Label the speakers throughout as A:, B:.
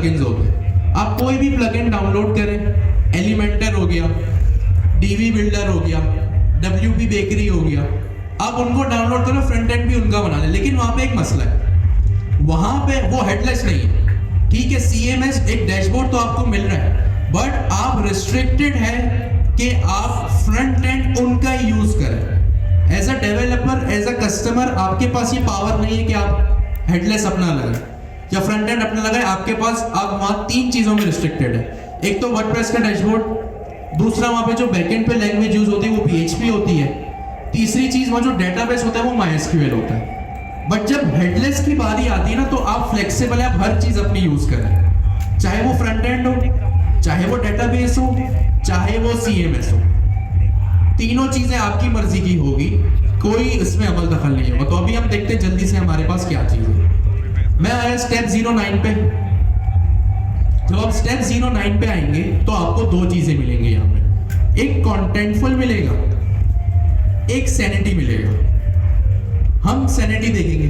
A: Plugins होते हैं। आप कोई भी प्लगइन डाउनलोड करें, एलिमेंटर हो गया, डीवी बिल्डर हो गया, WP बेकरी हो गया, आप उनको डाउनलोड करो, फ्रंट एंड भी उनका बना लें। लेकिन वहां पे एक मसला है, वहां पे वो हेडलेस नहीं है। ठीक है, CMS एक डैशबोर्ड तो आपको मिल रहा है, बट आप रिस्ट्रिक्टेड है कि आप फ्रंट एंड उनका ही यूज करें। As a developer, as a customer, आपके पास ये पावर नहीं है कि आप हेडलेस अपना लगाएं या फ्रंट एंड अपना लगाएं। आपके पास आप वहां 3 चीजों में रिस्ट्रिक्टेड है। एक तो वर्डप्रेस का डैशबोर्ड, दूसरा वहां पे जो बैकएंड पे लैंग्वेज यूज होती है वो PHP होती है, तीसरी चीज वहां जो डेटाबेस होता है वो MySQL होता है। बट जब हेडलेस की बारी आती है ना, तो आप फ्लेक्सिबल है, आप हर चीज अपनी यूज करें, चाहे वो फ्रंट एंड हो, चाहे वो डेटाबेस हो, चाहे वो CMS हो। तीनों चीजें आपकी मर्जी की होगी, कोई इसमें अमल दखल नहीं होगा। तो अभी हम देखते हैं जल्दी से हमारे पास क्या चीज है। मैं आया स्टेप 09 पे। जब आप स्टेप 09 पे आएंगे तो आपको 2 चीजें मिलेंगी यहाँ पे, एक कॉन्टेंटफुल मिलेगा, एक सैनिटी मिलेगा। हम सैनिटी देखेंगे,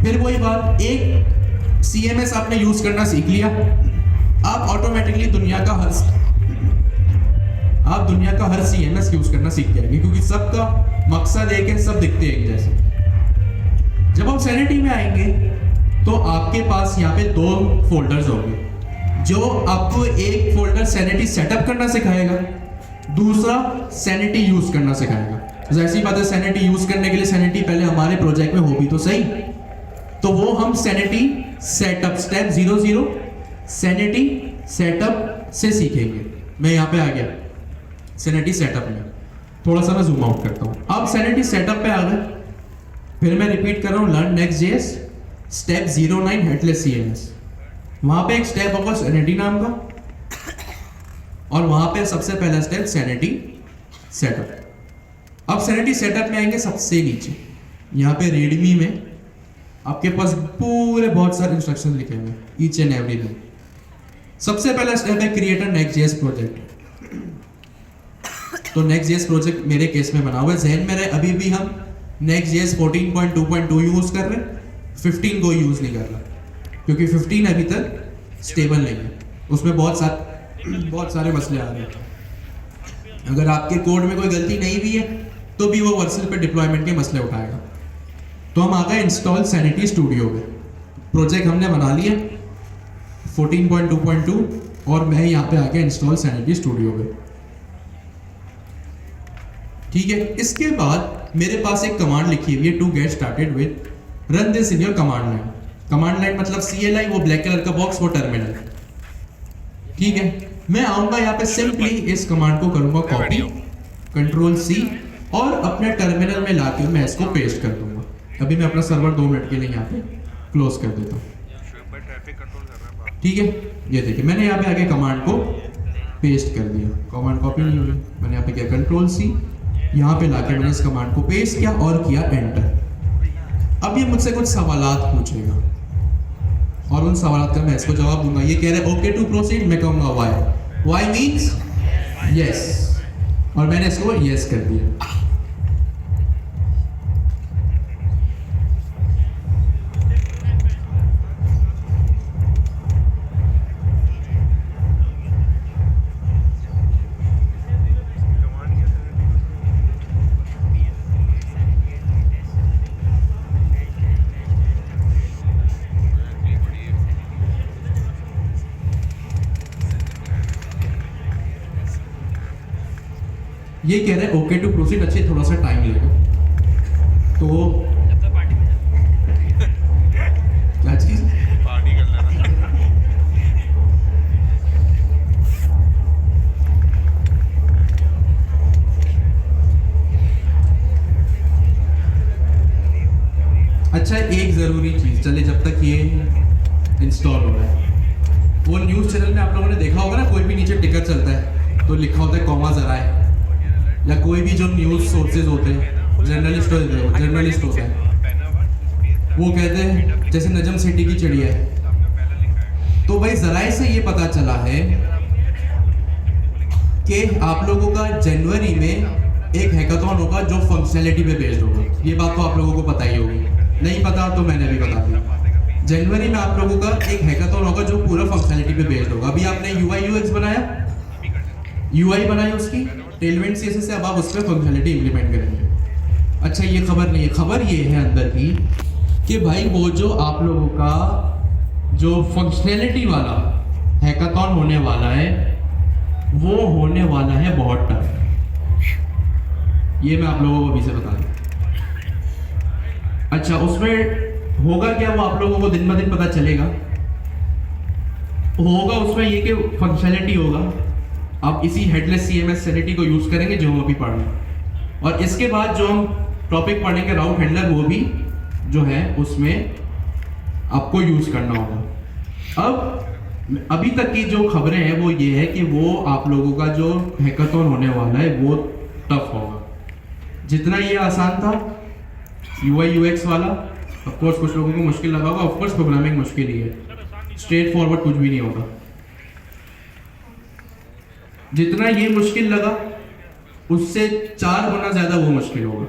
A: फिर वही बात, एक CMS आपने यूज करना सीख लिया, आप ऑटोमेटिकली दुनिया का हर CMS यूज करना सीख जाएंगे, क्योंकि सबका मकसद एक है, सब दिखते हैं एक जैसे। जब हम सैनिटी में आएंगे तो आपके पास यहाँ पे 2 फोल्डर्स होंगे, जो आपको एक फोल्डर सैनिटी सेटअप करना सिखाएगा, दूसरा सैनिटी यूज करना सिखाएगा। ऐसी बात है, सैनिटी यूज करने के लिए सैनिटी पहले हमारे प्रोजेक्ट में हो भी तो सही, तो वो हम sanity setup step 00 sanity setup से सीखेंगे। मैं यहाँ पे आ गया सैनिटी सेटअप में, थोड़ा सा मैं जूम आउट करता हूँ। अब सैनिटी सेटअप पे आ गए, फिर मैं रिपीट कर रहा हूँ, learn Next.js step 09 headless CMS। वहां पे एक स्टेप होगा सैनिटी नाम का, और वहां पे सबसे पहला स्टेप सैनिटी सेटअप। अब सैनिटी सेटअप में आएंगे सबसे नीचे, यहाँ पे रीडमी में आपके पास पूरे बहुत सारे इंस्ट्रक्शन लिखे हुए, ईच एंड एवरीथिंग। सबसे पहला स्टेप है क्रिएट अ Next.js प्रोजेक्ट। तो Next.js प्रोजेक्ट मेरे केस में बना हुआ है, जहन में रहे अभी भी हम Next.js 14.2.2 यूज कर रहे हैं, 15 को यूज नहीं कर रहा, क्योंकि 15 अभी तक स्टेबल नहीं है, उसमें बहुत सारे मसले आ रहे हैं। अगर आपके कोड में कोई गलती नहीं भी है तो भी वो वर्सल पे डिप्लॉयमेंट के मसले उठाएगा। तो हम आ गए इंस्टॉल सैनिटी स्टूडियो में, प्रोजेक्ट हमने बना लिया 14.2.2, और मैं यहाँ पे आ गया इंस्टॉल सैनिटी स्टूडियो में। ठीक है, इसके बाद मेरे पास एक कमांड लिखी हुई है, to get started with run this in your command line. Command line मतलब CLI, वो ब्लैक कलर का बॉक्स, वो टर्मिनल। ठीक है, मैं आऊंगा यहाँ पे, सिंपली इस कमांड को करूंगा कॉपी, Ctrl+C, और अपने टर्मिनल में लाके मैं इसको पेस्ट कर दूंगा। अभी मैं अपना सर्वर 2 मिनट के लिए यहाँ पे क्लोज कर देता हूँ। ठीक है, ये देखिए मैंने यहाँ पे आके कमांड को पेस्ट कर दिया, कमांड कॉपी नहीं हुई, मैंने यहाँ पे किया Ctrl+C, यहाँ पे लाके मैंने इस कमांड को पेस्ट किया और किया एंटर। अब ये मुझसे कुछ सवालात पूछेगा और उन सवालात का मैं इसको जवाब दूंगा। ये कह रहे हैं ओके टू प्रोसीड, मैं कहूँगा वाई मीन्स यस, और मैंने इसको यस कर दिया। ये कह रहे हैं ओके टू प्रोसीड, अच्छे थोड़ा सा टाइम लेगा, तो क्या चीज पार्टी कर लेना। अच्छा, एक जरूरी चीज, चले जब तक ये इंस्टॉल हो रहा है, वो न्यूज चैनल में आप लोगों ने देखा होगा ना, कोई भी नीचे टिकर चलता है तो लिखा होता है कॉमा जरा है, या कोई भी जो न्यूज सोर्सेज होते हैं, जर्नलिस्ट होता है, वो कहते हैं जैसे नजम सिटी की चिड़िया है। तो भाई जराए से ये पता चला है कि आप लोगों का जनवरी में एक हैकाथॉन होगा जो फंक्शनैलिटी पे बेस्ड होगा। ये बात तो आप लोगों को पता ही होगी, नहीं पता तो मैंने भी बता दिया। जनवरी में आप लोगों का एक हैकाथॉन होगा जो पूरा फंक्शनैलिटी पे बेस्ड होगा। अभी आपने UI UX बनाया, UI बनाई उसकी टेलविंड CSS से, अब आप उस पर फंक्शनैलिटी इंप्लीमेंट करेंगे। अच्छा ये खबर नहीं है, खबर ये है अंदर की कि भाई वो जो आप लोगों का जो फंक्शनैलिटी वाला हैकाथॉन होने वाला है वो होने वाला है बहुत टफ। ये मैं आप लोगों को अभी से बता दूं। अच्छा उसमें होगा क्या, वो आप लोगों को दिन ब दिन पता चलेगा। होगा उसमें ये कि फंक्शनैलिटी होगा, आप इसी हेडलेस CMS सैनिटी को यूज करेंगे जो हम अभी पढ़ रहे हैं, और इसके बाद जो हम टॉपिक पढ़ेंगे राउट हैंडलर, वो भी जो है उसमें आपको यूज करना होगा। अब अभी तक की जो खबरें हैं वो ये है कि वो आप लोगों का जो हैकाथॉन होने वाला है वो टफ होगा। जितना ये आसान था UI UX वाला, ऑफ कोर्स कुछ लोगों को मुश्किल लगा होगा, ऑफ कोर्स प्रोग्रामिंग मुश्किल ही है, स्ट्रेट फॉरवर्ड कुछ भी नहीं होगा। जितना ये मुश्किल लगा उससे 4 गुना ज्यादा वो मुश्किल होगा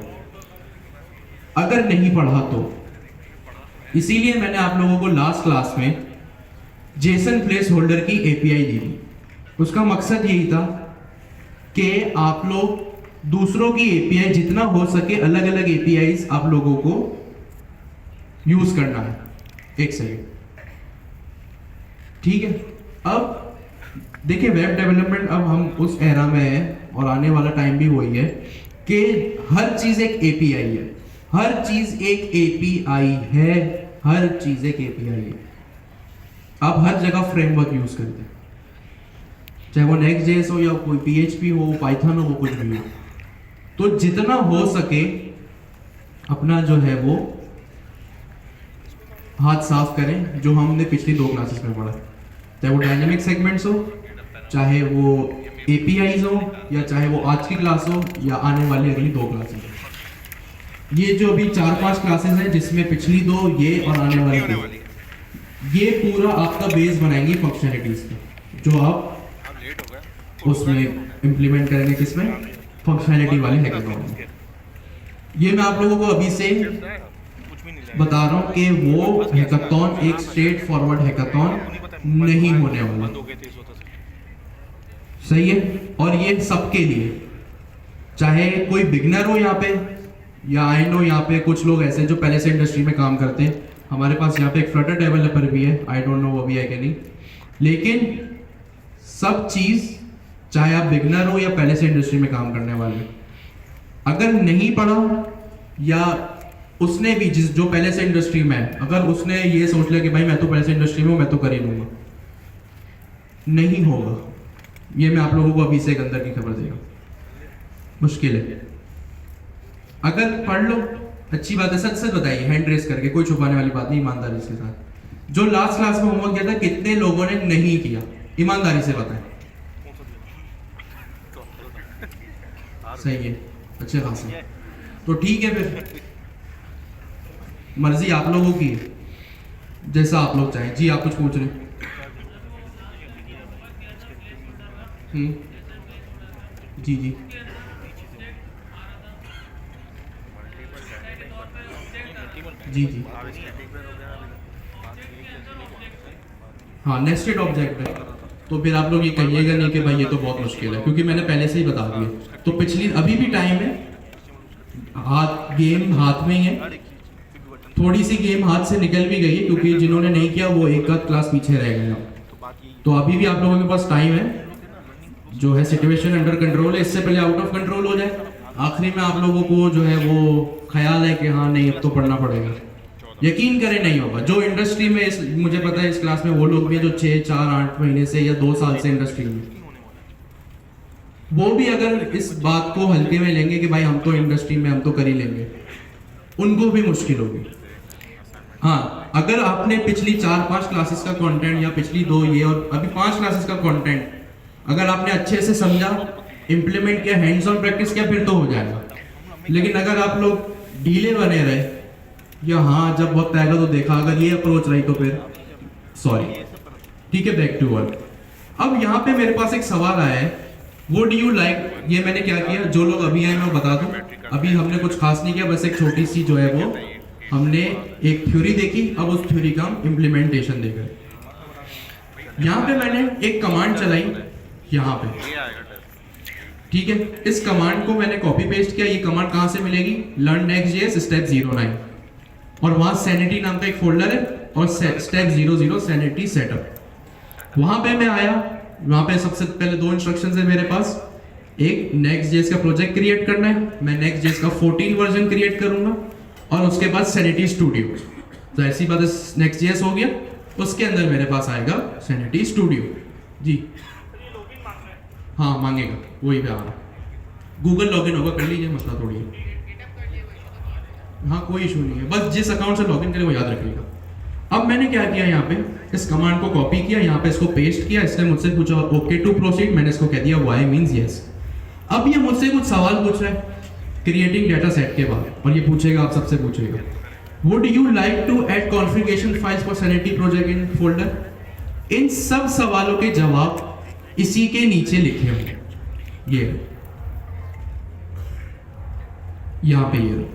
A: अगर नहीं पढ़ा तो। इसीलिए मैंने आप लोगों को लास्ट क्लास में जेसन प्लेस होल्डर की API दी थी। उसका मकसद यही था कि आप लोग दूसरों की API जितना हो सके अलग अलग APIs आप लोगों को यूज करना है। एक सेकेंड, ठीक है। अब देखिए वेब डेवलपमेंट, अब हम उस एरा में हैं और आने वाला टाइम भी वही है कि हर चीज एक API है, हर चीज एक API है, हर चीज एक API है। आप हर जगह फ्रेमवर्क यूज करते हैं, चाहे वो Next.js हो या कोई PHP हो, Python हो, वो कुछ भी हो। तो जितना हो सके अपना जो है वो हाथ साफ करें, जो हमने पिछली 2 क्लासेस में पढ़ा, चाहे वो डायनेमिक सेगमेंट्स हो, चाहे वो APIs हो, या चाहे वो आज की क्लास हो या आने वाली अगली 2 क्लासेस हो। ये जो अभी 4-5 क्लासेस हैं जिसमें पिछली 2 ये और आने वाली 2, ये पूरा आपका बेस बनाएंगे फंक्शनैलिटीज का, जो आप उसमें इंप्लीमेंट करेंगे, किसमें, फंक्शनैलिटी वाले हैकाथॉन में। ये मैं आप लोगों को अभी से बता रहा हूँ कि वो हैकाथॉन एक स्ट्रेट फॉरवर्ड हैकाथॉन नहीं होने वाला, सही है। और ये सबके लिए, चाहे कोई बिगनर हो यहाँ पे, या आई नो यहाँ पे कुछ लोग ऐसे जो पहले से इंडस्ट्री में काम करते हैं। हमारे पास यहाँ पे एक फ्लटर डेवलपर भी है, आई डोंट नो वो भी है कि नहीं, लेकिन सब चीज, चाहे आप बिगनर हो या पहले से इंडस्ट्री में काम करने वाले, अगर नहीं पढ़ा या उसने भी जो पहले से इंडस्ट्री में है, अगर उसने ये सोच लिया कि भाई मैं तो पहले से इंडस्ट्री में हूं, मैं तो कर ही लूंगा, नहीं होगा। ये मैं आप लोगों को अभी से एक अंदर की खबर देगा, मुश्किल है। अगर पढ़ लो अच्छी बात है, सच सच बताइए, हैंड रेस करके, कोई छुपाने वाली बात नहीं, ईमानदारी से साथ। जो लास्ट क्लास में होमवर्क किया था कितने लोगों ने नहीं किया, ईमानदारी से बताएं। सही है, अच्छे खासे, तो ठीक है, फिर मर्जी आप लोगों की है, जैसा आप लोग चाहें। जी आप कुछ पूछ रहे हैं? जी जी जी जी हाँ, नेस्टेड ऑब्जेक्ट है, तो फिर आप लोग ये कहिएगा नहीं कि भाई ये तो बहुत मुश्किल है, क्योंकि मैंने पहले से ही बता दिया। तो पिछली, अभी भी टाइम है, गेम हाथ में ही है, थोड़ी सी गेम हाथ से निकल भी गई है, क्योंकि जिन्होंने नहीं किया वो एक आध क्लास पीछे रह गए। तो अभी भी आप लोगों के पास टाइम है, जो है सिचुएशन अंडर कंट्रोल है, इससे पहले आउट ऑफ कंट्रोल हो जाए। आखिरी में आप लोगों को जो है वो ख्याल है कि हाँ नहीं अब तो पढ़ना पड़ेगा, यकीन करें नहीं होगा। जो इंडस्ट्री में, मुझे पता है इस क्लास में वो लोग भी हैं जो 6, 4, 8 महीने से या 2 साल से इंडस्ट्री में, वो भी अगर इस बात को हल्के में लेंगे कि भाई हम तो इंडस्ट्री में, हम तो कर ही लेंगे, उनको भी मुश्किल होगी। हाँ, अगर आपने पिछली 4-5 क्लासेस का कंटेंट या पिछली 2 ये और अभी 5 क्लासेस का कंटेंट अगर आपने अच्छे से समझा, इंप्लीमेंट किया, हैंड्स ऑन प्रैक्टिस किया, फिर तो हो जाएगा। लेकिन अगर आप लोग ढीले बने रहे या हाँ जब बहुत आएगा तो देखा, अगर ये अप्रोच रही तो फिर सॉरी, ठीक है, बैक टू वर्क। अब यहाँ पे मेरे पास एक सवाल आया है, वो डू यू लाइक, ये मैंने क्या किया, जो लोग अभी आए मैं बता दूं, अभी हमने कुछ खास नहीं किया, बस एक छोटी सी जो है वो हमने एक थ्योरी देखी, अब उस थ्योरी का हम इम्प्लीमेंटेशन देख रहे हैं। यहाँ पे मैंने एक कमांड चलाई यहाँ पे, ठीक है। इस कमांड को मैंने कॉपी पेस्ट किया। ये कमांड कहाँ से मिलेगी? लर्न नेक्स्ट.js स्टेप 09, और वहाँ सैनिटी नाम का एक फोल्डर है और स्टेप 00 सैनिटी सेटअप। वहाँ पे मैं आया, वहाँ पे सबसे पहले दो इंस्ट्रक्शंस है मेरे पास। एक नेक्स्ट.js का प्रोजेक्ट क्रिएट करना है, मैं नेक्स्ट.js का 14 वर्जन क्रिएट करूंगा, और उसके बाद सैनिटी स्टूडियो। तो ऐसी बात है, नेक्स्ट.js हो गया, उसके अंदर मेरे पास आएगा सैनिटी स्टूडियो जी। हाँ मांगेगा, वही पे आ रहा, गूगल लॉगिन होगा, कर लीजिए, मसला थोड़ी है। हाँ कोई इशू नहीं है, बस जिस अकाउंट से लॉगिन करे वो याद रखिएगा। अब मैंने क्या किया, यहाँ पे इस कमांड को कॉपी किया, यहाँ पे इसको पेस्ट किया। इसने मुझसे पूछा ओके टू प्रोसीड, मैंने इसको कह दिया वाई मीन्स यस। अब ये मुझसे कुछ सवाल पूछ रहा है क्रिएटिंग डेटा सेट के बाद, और ये पूछेगा, आप सबसे पूछेगा, would you like to add configuration files for Sanity project in folder? इन सब सवालों के जवाब इसी के नीचे लिखे होंगे, ये यहाँ पे, ये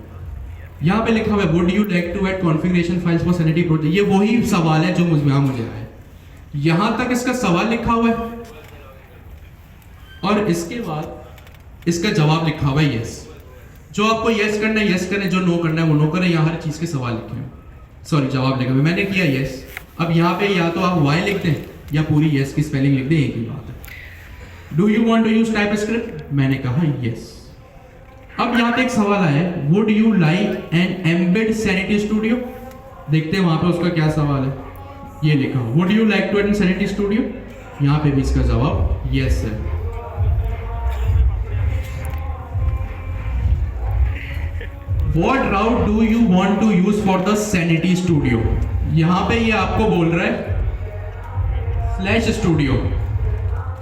A: यहाँ पे लिखा हुआ है would you like to add configuration files for Sanity project. ये वही सवाल है जो मुझे आया, यहां तक इसका सवाल लिखा हुआ है, और इसके बाद इसका जवाब लिखा हुआ है यस। जो आपको यस करना है यस करें, जो नो करना है वो नो करें। यहाँ हर चीज के सवाल लिखे हैं, सॉरी जवाब लिखा हुआ। मैंने किया यस। अब यहाँ पे या तो आप वाई लिख दें या पूरी यस की स्पेलिंग लिख दें, एक ही बात है। Do you want to use TypeScript? मैंने कहा यस। अब यहाँ पे एक सवाल आया है, would you like an embed sanity studio? देखते हैं वहां पे उसका क्या सवाल है। ये लिखा would you like to add Sanity Studio, यहाँ पे भी इसका जवाब यस है। What route do you want to use for the Sanity Studio? यहाँ पे ये आपको बोल रहा है फ्लैश स्टूडियो,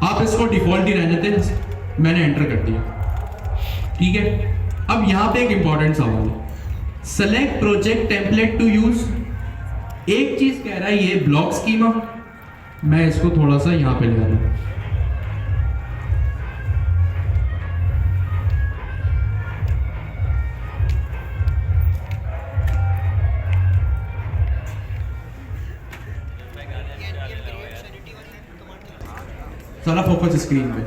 A: आप इसको डिफॉल्ट ही रहने दें, मैंने एंटर कर दिया, ठीक है। अब यहाँ पे एक इंपॉर्टेंट सवाल है, select project template to use. एक चीज कह रहा है ये ब्लॉक स्कीमा, मैं इसको थोड़ा सा यहाँ पे ले रहा हूँ। सारा फोकस स्क्रीन पे।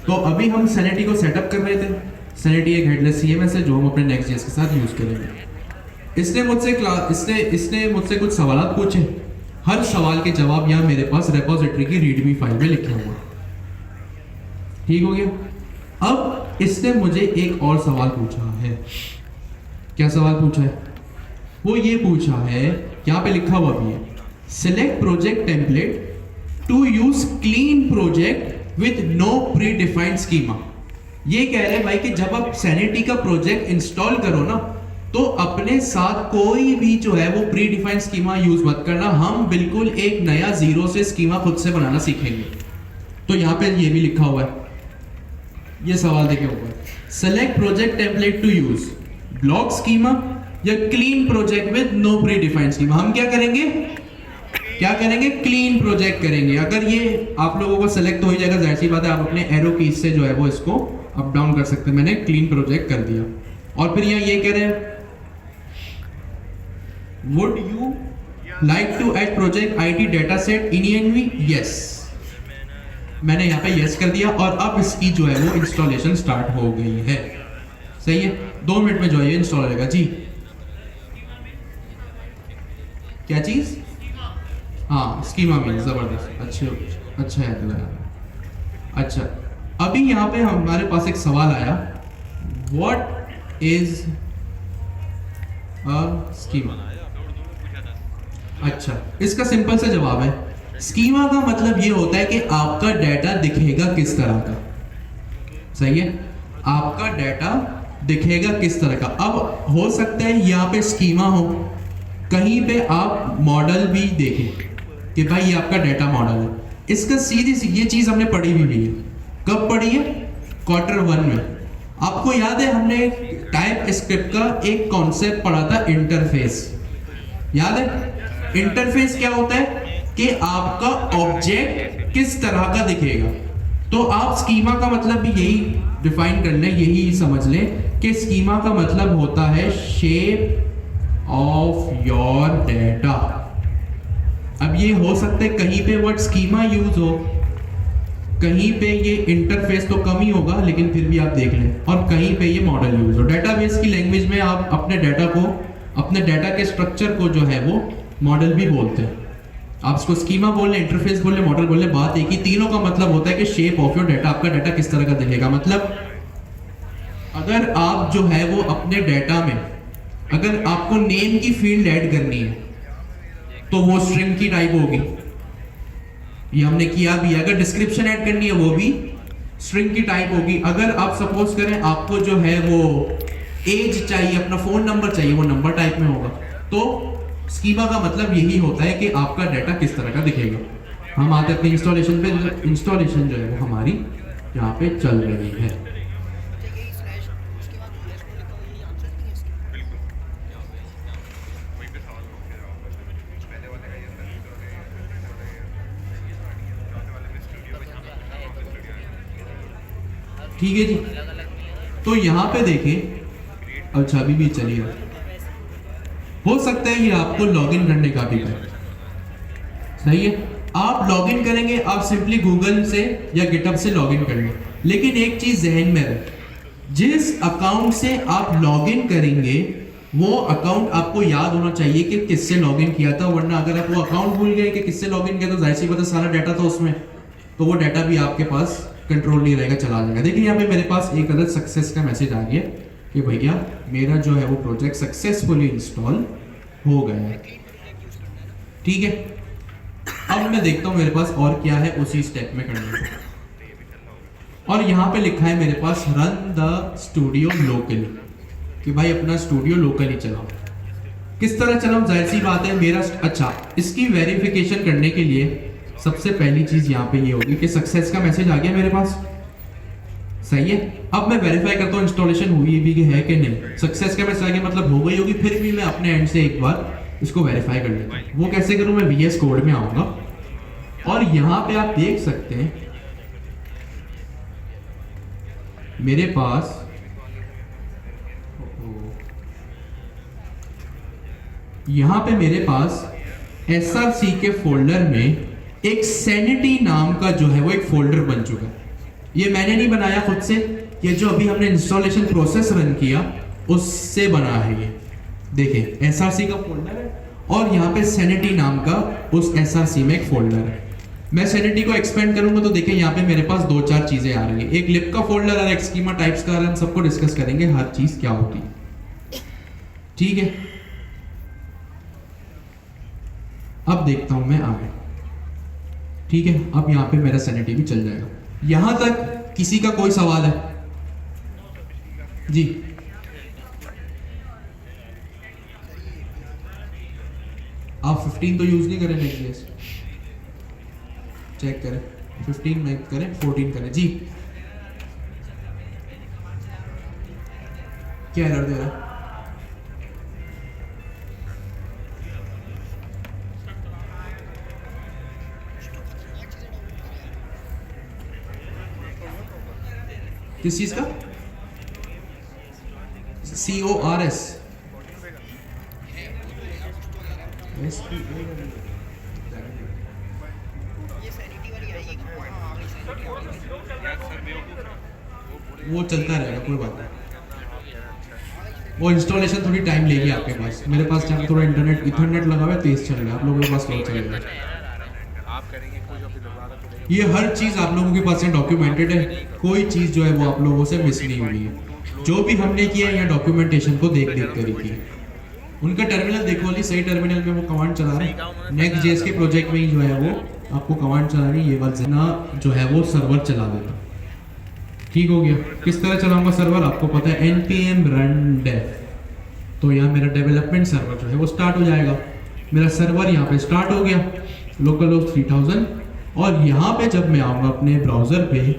A: तो अभी हम सैनिटी को सेटअप कर रहे थे। सैनिटी एक हेडलेस सीएमएस है जो हम अपने नेक्स्ट.js के साथ यूज करेंगे। इसने मुझसे कुछ सवाल पूछे, हर सवाल के जवाब यहाँ मेरे पास रेपोजिटरी की रीडमी फाइल में लिखे हुए, ठीक हो गया। अब इसने मुझे एक और सवाल पूछा है। क्या सवाल पूछा है? वो ये पूछा है, यहाँ पे लिखा हुआ भी है, select project template to use clean project with no predefined schema. ये कह रहे हैं भाई कि जब आप सैनिटी का प्रोजेक्ट इंस्टॉल करो ना, तो अपने साथ कोई भी जो है वो प्री डिफाइंड स्कीमा यूज मत करना, हम बिल्कुल एक नया जीरो से स्कीमा खुद से बनाना सीखेंगे। तो यहाँ पे ये भी लिखा हुआ है, ये सवाल देखे ऊपर, select project template to use blog schema या clean project with no predefined schema. हम क्या करेंगे, क्लीन प्रोजेक्ट करेंगे। अगर ये आप लोगों को सेलेक्ट हो ही जाएगा, जाहिर सी बात है, आप अपने एरो कीज से जो है वो इसको अप डाउन कर सकते हैं। मैंने क्लीन प्रोजेक्ट कर दिया। और फिर यहाँ ये कह रहे हैं would you like to add project ID data set इन ENV? यस, मैंने यहाँ पे यस कर दिया, और अब इसकी जो है वो इंस्टॉलेशन स्टार्ट हो गई है। सही है, 2 मिनट में जो है ये इंस्टॉल होगा जी। क्या चीज? हाँ स्कीमा में, जबरदस्त, अच्छा याद लगाया। अच्छा, अभी यहाँ पे हमारे पास एक सवाल आया, व्हाट इज अ स्कीमा? अच्छा, इसका सिंपल सा जवाब है, स्कीमा का मतलब ये होता है कि आपका डाटा दिखेगा किस तरह का। सही है, आपका डाटा दिखेगा किस तरह का। अब हो सकता है यहाँ पे स्कीमा हो, कहीं पे आप मॉडल भी देखें कि भाई ये आपका डाटा मॉडल है। इसका सीधी सी ये चीज हमने पढ़ी भी है। कब पढ़ी है? Q1 में। आपको याद है हमने टाइप स्क्रिप्ट का एक कॉन्सेप्ट पढ़ा था, इंटरफेस। याद है इंटरफेस क्या होता है? कि आपका ऑब्जेक्ट किस तरह का दिखेगा। तो आप स्कीमा का मतलब भी यही डिफाइन कर लें, यही समझ लें कि स्कीमा का मतलब होता है शेप ऑफ योर डाटा। अब ये हो सकता है कहीं पे वर्ड स्कीमा यूज हो, कहीं पे ये इंटरफेस तो कम ही होगा लेकिन फिर भी आप देख लें, और कहीं पे ये मॉडल यूज हो। डेटाबेस की लैंग्वेज में आप अपने डाटा को, अपने डाटा के स्ट्रक्चर को जो है वो मॉडल भी बोलते हैं। आप इसको स्कीमा बोल लें, इंटरफेस बोल लें, मॉडल बोल लें, बात एक ही, तीनों का मतलब होता है कि शेप ऑफ योर डाटा, आपका डाटा किस तरह का दिखेगा। मतलब अगर आप जो है वो अपने डाटा में अगर आपको नेम की फील्ड ऐड करनी है तो वो स्ट्रिंग की टाइप होगी, ये हमने किया भी। अगर डिस्क्रिप्शन ऐड करनी है वो भी स्ट्रिंग की टाइप होगी। अगर आप सपोज करें आपको जो है वो एज चाहिए, अपना फोन नंबर चाहिए, वो नंबर टाइप में होगा। तो स्कीमा का मतलब यही होता है कि आपका डाटा किस तरह का दिखेगा। हम आते अपनी इंस्टॉलेशन पे, इंस्टॉलेशन जो है वो हमारी यहाँ पे चल रही है। ठीक है जी, तो यहाँ पे देखें, अच्छा अभी भी चलिए, हो सकता है ये आपको लॉगिन करने का भी है, सही है। आप लॉगिन करेंगे, आप सिंपली गूगल से या गिटहब से लॉगिन करेंगे, लेकिन एक चीज जहन में रहे, जिस अकाउंट से आप लॉगिन करेंगे वो अकाउंट आपको याद होना चाहिए कि किससे लॉगिन किया था, वरना अगर आप वो अकाउंट भूल गए कि किससे लॉगिन किया तो जाहिर सी बात है सारा डाटा था उसमें, तो वो डाटा भी आपके पास कंट्रोल नहीं रहेगा, चला जाएगा। देखिए यहाँ पे मेरे पास एक अलग सक्सेस का मैसेज आ गया कि भैया मेरा जो है वो प्रोजेक्ट सक्सेसफुली इंस्टॉल हो गया है। ठीक है, अब मैं देखता हूँ मेरे पास और क्या है उसी स्टेप में करने को। और यहाँ पे लिखा है मेरे पास रन द स्टूडियो लोकली, कि भाई अपना स्टूडियो लोकली चलाओ। किस तरह चलाओ, जाहिर सी बात है मेरा, अच्छा इसकी वेरिफिकेशन करने के लिए सबसे पहली चीज यहाँ पे ये होगी कि सक्सेस का मैसेज आ गया मेरे पास, सही है। अब मैं वेरीफाई करता हूँ इंस्टॉलेशन हुई भी है कि नहीं। सक्सेस का मैसेज आ गया मतलब हो गई होगी, फिर भी मैं अपने एंड से एक बार इसको वेरीफाई कर लेता हूँ। वो कैसे करूँ, मैं VS कोड में आऊंगा और यहाँ पे आप देख सकते हैं मेरे पास यहाँ पे मेरे पास SRC के फोल्डर में एक सैनिटी नाम का जो है वो एक फोल्डर बन चुका है। ये मैंने नहीं बनाया खुद से, ये जो अभी हमने इंस्टॉलेशन प्रोसेस रन किया उससे बना है। ये देखिए SRC का फोल्डर है और यहाँ पे सैनिटी नाम का उस SRC में एक फोल्डर है। मैं सैनिटी को एक्सपेंड करूंगा तो देखिए यहाँ पे मेरे पास 2-4 चीजें आ रही है, एक लिप का फोल्डर और एक स्कीमा टाइप्स का, हम सबको डिस्कस करेंगे हर चीज क्या होती है। ठीक है, अब देखता हूं मैं आगे। ठीक है, अब यहाँ पे मेरा सैनिटी भी चल जाएगा। यहां तक किसी का कोई सवाल है जी? आप 15 तो यूज नहीं करें, नेक्स्ट चेक करें, 15 में करें, 14 करें जी। क्या एरर दे रहा है? किस चीज का? CORS वो चलता रहेगा, कोई बात नहीं। वो इंस्टॉलेशन थोड़ी टाइम लेगी आपके पास, मेरे पास जब थोड़ा इंटरनेट इथरनेट लगा हुआ है तेज चल रहा है, आप लोगों के पास स्लो चलेगा। ये हर चीज आप लोगों के पास डॉक्यूमेंटेड है, कोई चीज जो है वो आप लोगों से मिस नहीं हुई है। जो भी हमने किया है यहाँ डॉक्यूमेंटेशन को देख देख कर ही किया। उनका टर्मिनल देखो, वाली सही टर्मिनल में वो कमांड चला रहे हैं। नेक्स्ट जेएस के प्रोजेक्ट में ही जो है वो आपको कमांड चला रही है, ये वाला जो है वो सर्वर चला देता। ठीक हो गया। किस तरह चलाऊंगा सर्वर, आपको पता है npm run dev, तो यहाँ मेरा डेवलपमेंट सर्वर जो है वो स्टार्ट हो जाएगा। मेरा सर्वर यहाँ पे स्टार्ट हो गया, लोकल होस्ट 3000। और यहाँ पे जब मैं आऊँगा अपने ब्राउज़र पे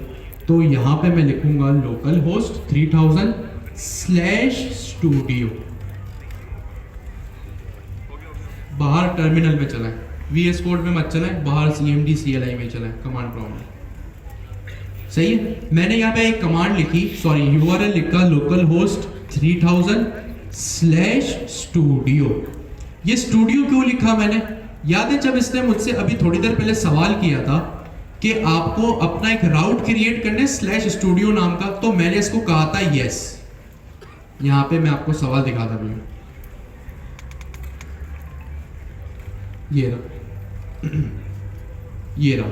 A: तो यहाँ पे मैं लिखूँगा लोकल होस्ट 3000/studio। बाहर टर्मिनल में चलाएं, VS कोड में मत चलाएं, बाहर CMD CLI में चलाएं, कमांड प्रॉम्प्ट। सही है, मैंने यहाँ पे एक कमांड लिखी, सॉरी URL लिखा लोकल होस्ट 3000/studio। ये स्टूडियो क्यों लिखा मैंने, याद है जब इसने मुझसे अभी थोड़ी देर पहले सवाल किया था कि आपको अपना एक राउट क्रिएट करने स्लैश स्टूडियो नाम का, तो मैंने इसको कहा था यस। यहां पे मैं आपको सवाल दिखाता हूं, ये रहा ये रहा।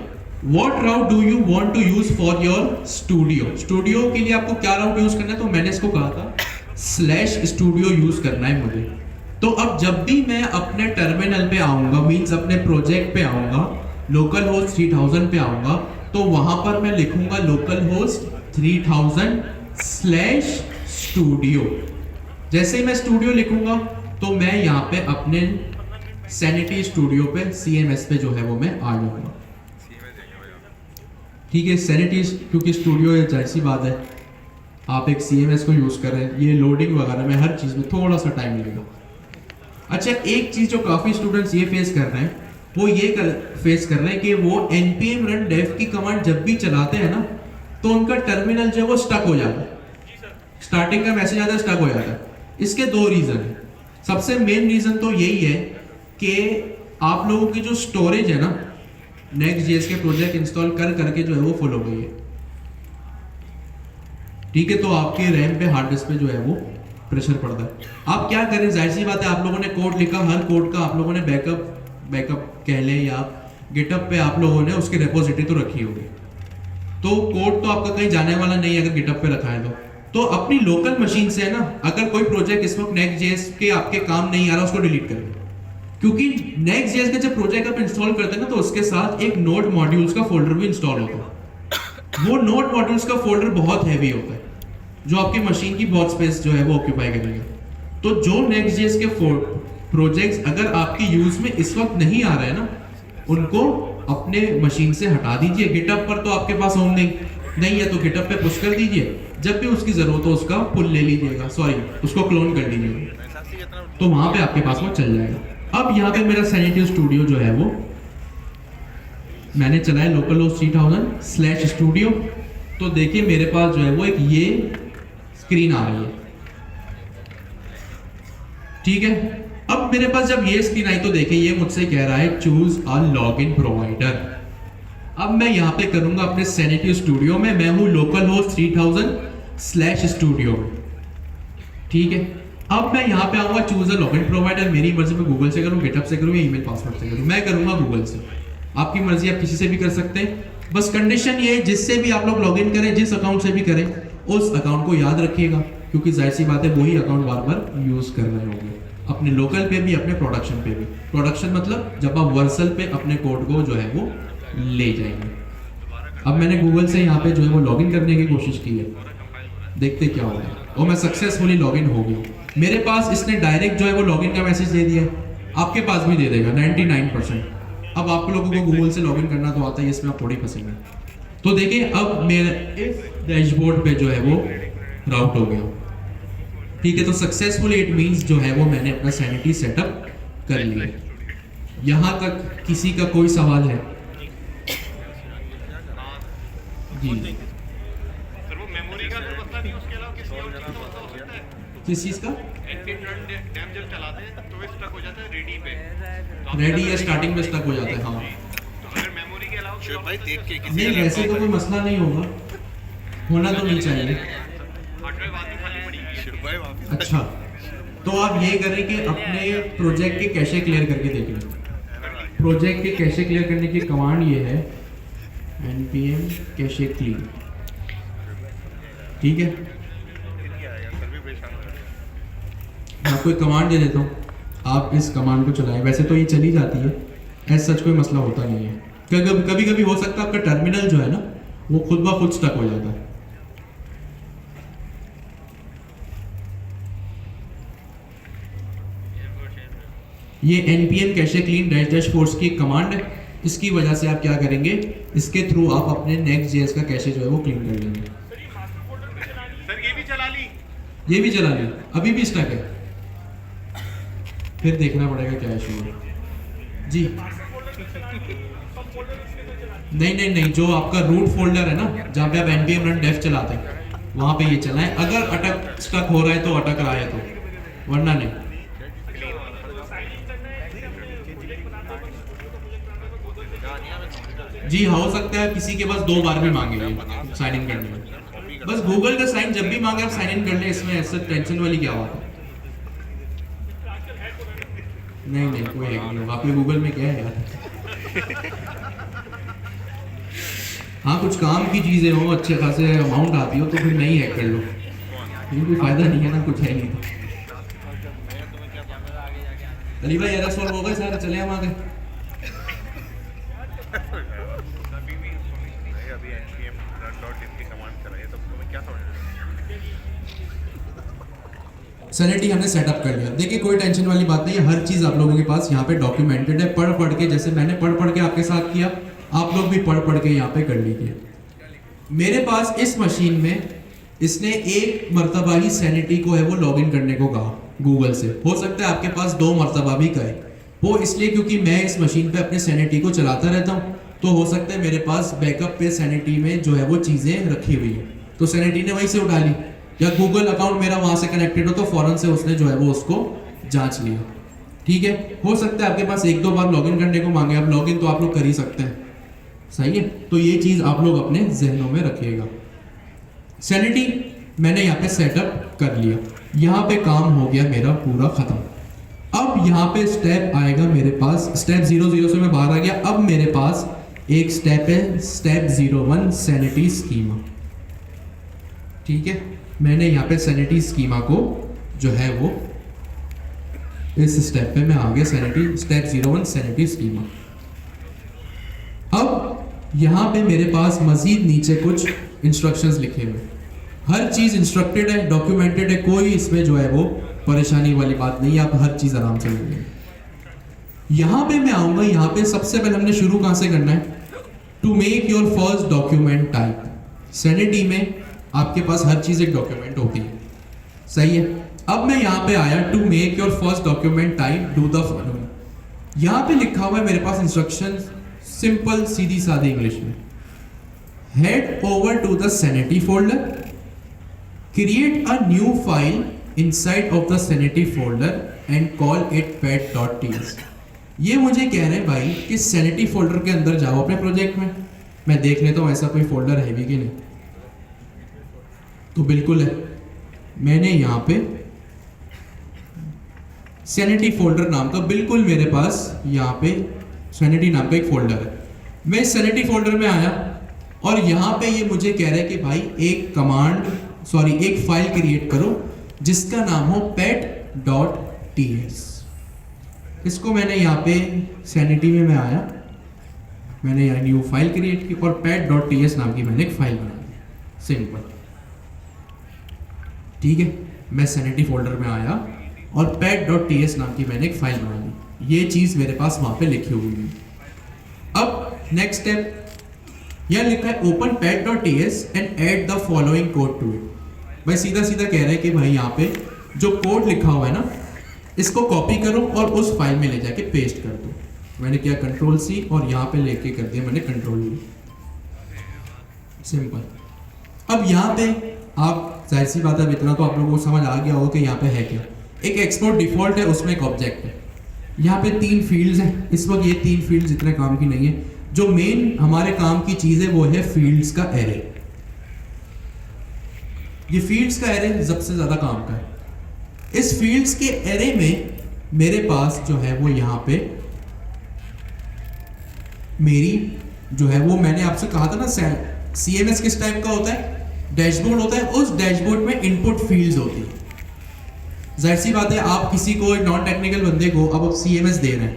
A: What route do you want to use for your studio? Studio के लिए आपको क्या राउट यूज करना है, तो मैंने इसको कहा था स्लैश स्टूडियो यूज करना है मुझे। तो अब जब भी मैं अपने टर्मिनल पे आऊंगा, मींस अपने प्रोजेक्ट पे आऊंगा, लोकल होस्ट 3000 पे आऊंगा, तो वहां पर मैं लिखूंगा लोकल होस्ट 3000 स्लैश स्टूडियो। जैसे ही मैं स्टूडियो लिखूंगा तो मैं यहाँ पे अपने सैनिटी स्टूडियो पे CMS पे जो है वो मैं आ जाऊंगा। ठीक है, सैनिटी क्योंकि स्टूडियो है, जाहिर सी बात है आप एक CMS को यूज कर रहे हैं, ये लोडिंग वगैरह में हर चीज में थोड़ा सा टाइम लगेगा। अच्छा, एक चीज जो काफी स्टूडेंट्स ये फेस कर रहे हैं, वो ये फेस कर रहे हैं कि वो npm run dev की कमांड जब भी चलाते हैं ना, तो उनका टर्मिनल जो है वो स्टक हो जाता है, स्टार्टिंग का मैसेज आता है स्टक हो जाता है। इसके दो रीजन है। सबसे मेन रीजन तो यही है कि आप लोगों की जो स्टोरेज है ना, Next.js के प्रोजेक्ट इंस्टॉल कर करके जो है वो फुल हो गई है। ठीक है, तो आपके रैम पे हार्ड डिस्क पे जो है वो प्रेशर पड़ता है। आप क्या करें, जाहिर सी बात है आप लोगों ने कोड लिखा, हर कोड का आप लोगों ने बैकअप कह लें या गिटअप पे आप लोगों ने उसकी रेपोजिटरी तो रखी होगी। तो कोड तो आपका कहीं जाने वाला नहीं है अगर गिटअप पे रखा है तो अपनी लोकल मशीन से है ना, अगर कोई प्रोजेक्ट इस वक्त Next.js के आपके काम नहीं आ रहा, उसको डिलीट करें। क्योंकि Next.js का जब प्रोजेक्ट आप इंस्टॉल करते हैं ना, तो उसके साथ एक नोड मॉड्यूल्स का फोल्डर भी इंस्टॉल होता है। वो नोड मॉड्यूल्स का फोल्डर बहुत हैवी होता है, जो आपकी मशीन की बहुत स्पेस जो है वो ऑक्यूपाई करेगा। तो जो Next.js के प्रोजेक्ट्स अगर आपके यूज में इस वक्त नहीं आ रहे हैं ना, उनको अपने मशीन से हटा दीजिए। गिटअप पर तो आपके पास होम नहीं है, तो गिटअप पे पुश कर दीजिए, जब भी उसकी जरूरत हो उसका पुल ले लीजिएगा, सॉरी उसको क्लोन कर लीजिएगा, तो वहां पे आपके पास वो चल जाएगा। अब यहाँ पे मेरा सैनिटी स्टूडियो जो है वो मैंने चलाया लोकल होस्ट 3000 स्लैश स्टूडियो। तो देखिए मेरे पास जो है वो एक ये स्क्रीन आ रही है। ठीक है, अब मेरे पास जब ये स्क्रीन आई तो देखिए ये मुझसे कह रहा है चूज अ लॉगिन प्रोवाइडर। अब मैं यहाँ पे करूंगा अपने सैनिटी स्टूडियो में, मैं हूं लोकल होस्ट 3000 स्लैश स्टूडियो। ठीक है, अब मैं यहाँ पे आऊंगा चूज अ लॉगिन प्रोवाइडर। मेरी मर्जी में गूगल से करूँ, गिटहब से करूँ या ईमेल पासवर्ड से करूँ, मैं करूंगा गूगल से। आपकी मर्जी, आप किसी से भी कर सकते हैं। बस कंडीशन ये है जिससे भी आप लोग लॉगिन करें, जिस अकाउंट से भी करें, उस अकाउंट को याद रखिएगा, क्योंकि जाहिर सी बात है वही अकाउंट बार बार यूज कर रहे होंगे, अपने लोकल पे भी अपने प्रोडक्शन पे भी। प्रोडक्शन मतलब जब आप वर्सल पे अपने कोड को जो है वो ले जाएंगे। अब मैंने गूगल से यहाँ पे जो है वो लॉगिन करने की कोशिश की है, देखते क्या होगा, और मैं सक्सेसफुली लॉगिन हो गया। मेरे पास इसने डायरेक्ट जो है वो लॉगिन का मैसेज दे दिया, आपके पास भी दे देगा 99%। अब आप लोगों को गूगल से लॉगिन करना तो आता है, इसमें आप थोड़ी फंसेंगे। तो देखिए अब मेरे इस डैशबोर्ड पे जो है वो राउट हो गया। ठीक है, तो सक्सेसफुली इट मींस जो है वो मैंने अपना सैनिटी सेटअप कर लिया। यहाँ तक किसी का कोई सवाल है? जी
B: सर, वो मेमोरी का तो मसला नहीं, उसके अलावा किसी और चीज का मसला हो सकता है?
A: किस चीज का?
B: npm run dev जब चलाते हैं तो वे स्टक हो जाता है रेडी पे,
A: रेडी या स्टार्टिंग में स्टक हो जाता है। हाँ,
B: तो अगर मेमोरी के अलावा कोई
C: भाई देख के किसी
A: नहीं वैसे तो कोई मसला नहीं होगा, होना तो नहीं चाहिए।
B: हार्ड ड्राइव आदमी खाली पड़ी हुई है।
C: भाई वापस
A: अच्छा, तो आप ये करें कि अपने प्रोजेक्ट के कैशे क्लियर करके देख लें। प्रोजेक्ट के कैशे क्लियर करने की कमांड ये है npm कैशे क्लीन। ठीक है, मैं आपको एक कमांड दे देता हूँ, आप इस कमांड को चलाएं। वैसे तो ये चली जाती है, ऐसा सच कोई मसला होता नहीं है। कभी कभी हो सकता है आपका टर्मिनल जो है ना वो खुद ब खुद स्टक हो जाता है। ये npm cache clean dash force की कमांड है। इसकी वजह से आप क्या करेंगे, इसके थ्रू आप अपने Next.js का कैशे जो है वो क्लीन कर लेंगे।
B: सर ये भी चला ली,
A: ये भी चला लिया, अभी भी स्टक है, फिर देखना पड़ेगा क्या इशू है। जी नहीं, जो आपका रूट फोल्डर है ना, जहाँ पे आप npm run dev चलाते हैं, वहां पे ये चलाएं। अगर स्टक हो रहा है तो अटक रहा है तो, वरना नहीं। जी हो सकता है किसी के पास 2 बार भी मांगे साइन इन करने में, बस गूगल का साइन जब भी मांगे आप साइन इन कर लें, इसमें ऐसा टेंशन वाली क्या बात है। नहीं कोई हैक नहीं होगा, आपके गूगल में क्या है यार। हाँ कुछ काम की चीजें हो, अच्छे खासे अमाउंट आती हो तो फिर नहीं हैक कर लो, ये कोई फायदा नहीं है ना, कुछ है नहीं। अली भाई एरर सॉल्व हो गए सारे, चले हम आगे।
B: अभी npm.diff की कमांड कराइए तो तुम्हें क्या समझ
A: सैनिटी हमने सेटअप कर लिया। देखिए कोई टेंशन वाली बात नहीं है, हर चीज़ आप लोगों के पास यहाँ पे डॉक्यूमेंटेड है। पढ़ के, जैसे मैंने पढ़ के आपके साथ किया, आप लोग भी पढ़ के यहाँ पे कर लीजिए। मेरे पास इस मशीन में इसने एक मर्तबा ही सैनिटी को है वो लॉगिन करने को कहा गूगल से। हो सकता है आपके पास 2 मर्तबा भी कहे, वो इसलिए क्योंकि मैं इस मशीन पे अपने सैनिटी को चलाता रहता हूँ, तो हो सकता है मेरे पास बैकअप पे सैनिटी में जो है वो चीज़ें रखी हुई है, तो सैनिटी ने वहीं से उठा ली, या गूगल अकाउंट मेरा वहाँ से कनेक्टेड हो तो फौरन से उसने जो है वो उसको जांच लिया। ठीक है, हो सकता है आपके पास 1-2 बार लॉगिन करने को मांगे, अब लॉगिन तो आप लोग कर ही सकते हैं, सही है। तो ये चीज़ आप लोग अपने जहनों में रखिएगा। सैनिटी मैंने यहाँ पे सेटअप कर लिया, यहाँ पे काम हो गया मेरा पूरा खत्म। अब यहाँ पे स्टेप आएगा मेरे पास, स्टेप 0 से मैं बाहर आ गया। अब मेरे पास एक स्टेप है, स्टेप 01 सैनिटी स्कीमा। ठीक है, मैंने यहाँ पे सैनिटी स्कीमा को जो है वो इस स्टेप पे मैं आ गया, सैनिटी स्टेप 01 सैनिटी स्कीमा। अब यहाँ पे मेरे पास मजीद नीचे कुछ इंस्ट्रक्शंस लिखे हुए, हर चीज़ इंस्ट्रक्टेड है, डॉक्यूमेंटेड है, कोई इसमें जो है वो परेशानी वाली बात नहीं है, आप हर चीज़ आराम से लेंगे। यहाँ पे मैं आऊँगा, यहाँ पे सबसे पहले हमने शुरू कहाँ से करना है, to make your first document type. Sanity में आपके पास हर चीज़ एक डॉक्यूमेंट होती है, सही है। अब मैं यहाँ पे आया, to make your first document type do the following. यहाँ पे लिखा हुआ है मेरे पास इंस्ट्रक्शन, सिंपल सीधी सादी इंग्लिश में, head over to the Sanity folder, create a new file inside of the Sanity folder and call it pet.ts। ये मुझे कह रहे हैं भाई कि सैनिटी फोल्डर के अंदर जाओ अपने प्रोजेक्ट में, मैं देख लेता हूँ ऐसा कोई फोल्डर है भी कि नहीं, तो बिल्कुल है। मैंने यहाँ पे सैनिटी फोल्डर नाम का, बिल्कुल मेरे पास यहाँ पे सैनिटी नाम का एक फोल्डर है। मैं सैनिटी फोल्डर में आया और यहाँ पे ये मुझे कह रहा है कि भाई एक फाइल क्रिएट करो जिसका नाम हो pet.ts। इसको मैंने यहाँ पे सैनिटी में मैं आया, मैंने यहाँ न्यू फाइल क्रिएट की और pet.ts नाम की मैंने एक फाइल बना दी, सिंपल। ठीक है, मैं सैनिटी फोल्डर में आया और pet.ts नाम की मैंने एक फाइल बना दी, ये चीज़ मेरे पास वहाँ पे लिखी हुई है। अब नेक्स्ट स्टेप यहाँ लिखा है open pet.ts and add the following code to it. भाई सीधा कह रहे हैं कि भाई यहाँ पे जो कोड लिखा हुआ है ना, इसको कॉपी करो और उस फाइल में ले जाके पेस्ट कर दो। मैंने किया Ctrl+C और यहाँ पे लेके कर दिया मैंने Ctrl+V, सिंपल। अब यहाँ पे आप जाहिर सी बात है, अब इतना तो आप लोगों को समझ आ गया होगा कि यहाँ पे है क्या। एक एक्सपोर्ट डिफॉल्ट है, उसमें एक ऑब्जेक्ट है, यहाँ पे 3 फील्ड्स हैं। इस वक्त ये 3 फील्ड्स इतने काम की नहीं है, जो मेन हमारे काम की चीज़ है वो है फील्ड्स का एरे। ये फील्ड्स का एरे सबसे ज़्यादा काम का है। इस फील्ड्स के एरे में मेरे पास जो है वो यहाँ पे मेरी जो है वो, मैंने आपसे कहा था ना CMS किस टाइप का होता है, डैशबोर्ड होता है। उस डैशबोर्ड में इनपुट फील्ड्स होती है। जाहिर सी बात है, आप किसी को नॉन टेक्निकल बंदे को अब आप CMS दे रहे हैं,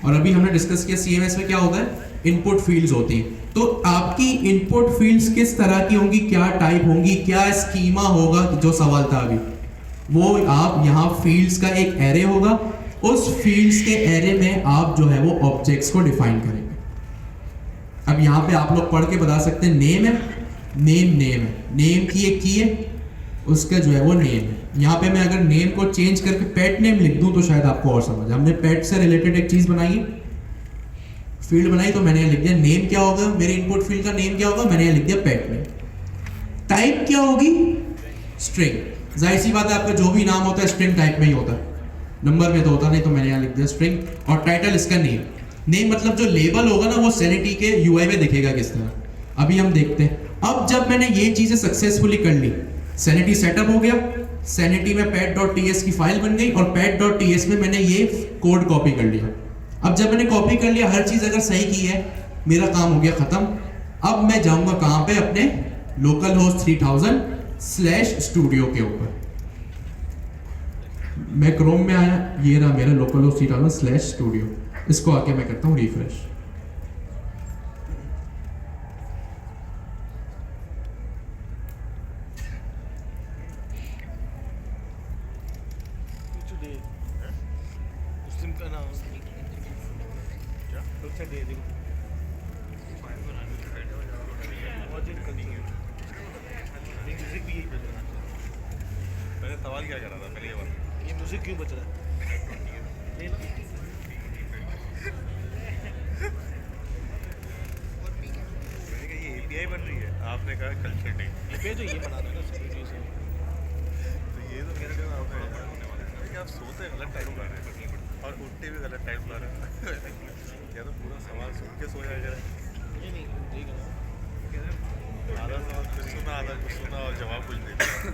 A: और अभी हमने डिस्कस किया CMS में क्या होता है, इनपुट फील्ड्स होती है। तो आपकी इनपुट फील्ड्स किस तरह की होंगी, क्या टाइप होंगी, क्या स्कीमा होगा, जो सवाल था अभी, वो आप यहाँ फील्ड्स का एक एरे होगा, उस फील्ड्स के एरे में आप जो है वो ऑब्जेक्ट्स को डिफाइन करेंगे। अब यहाँ पे आप लोग पढ़ के बता सकते हैं, नेम है, नेम है, नेम की एक की है, उसका जो है वो नेम है। यहाँ पे मैं अगर नेम को चेंज करके पेट नेम लिख दूँ तो शायद आपको और समझ। हमने पेट से रिलेटेड एक चीज़ बनाई, फील्ड बनाई, तो मैंने यहाँ लिख दिया नेम क्या होगा, मेरे इनपुट फील्ड का नेम क्या होगा, मैंने यहाँ लिख दिया पेट नेम। टाइप क्या होगी, स्ट्रिंग। जाहिर सी बात है, आपका जो भी नाम होता है स्ट्रिंग टाइप में ही होता है, नंबर में तो होता नहीं, तो मैंने यहाँ लिख दिया स्ट्रिंग। और टाइटल इसका नेम। नेम मतलब जो लेबल होगा ना वो सैनिटी के यूआई में दिखेगा किस तरह। अभी हम देखते हैं। अब जब मैंने ये चीजें सक्सेसफुली कर ली, सैनिटी सेटअप हो गया, सैनिटी में pad.ts की फाइल बन गई और pad.ts में मैंने ये कोड कॉपी कर लिया। अब जब मैंने कॉपी कर लिया, हर चीज अगर सही की है, मेरा काम हो गया खत्म। अब मैं जाऊंगा कहां पे, अपने लोकल होस्ट 3000/studio के ऊपर। मैं क्रोम में आया, ये रहा मेरा लोकल होस्ट 3000/studio। इसको आके मैं करता हूं रिफ्रेश।
B: मैंने सवाल क्या करा था पहले, ये
C: म्यूजिक क्यों बज रहा है?
B: मैंने कहा ये API बन रही है, आपने कहा कल्चर डे।
C: API तो ये बना दो ना सभी चीज़ें।
B: तो ये तो मेरे को होने वाला है कि आप सोते गलत टाइम पर रहे हैं और उठते भी गलत टाइम पर रहे हैं। क्या तो पूरा सवाल सुन के सो जाएगा।
C: ये नहीं ठीक है।
B: आधा सवाल कुछ सुना, आधा कुछ सुना और जवाब कुछ नहीं दिया।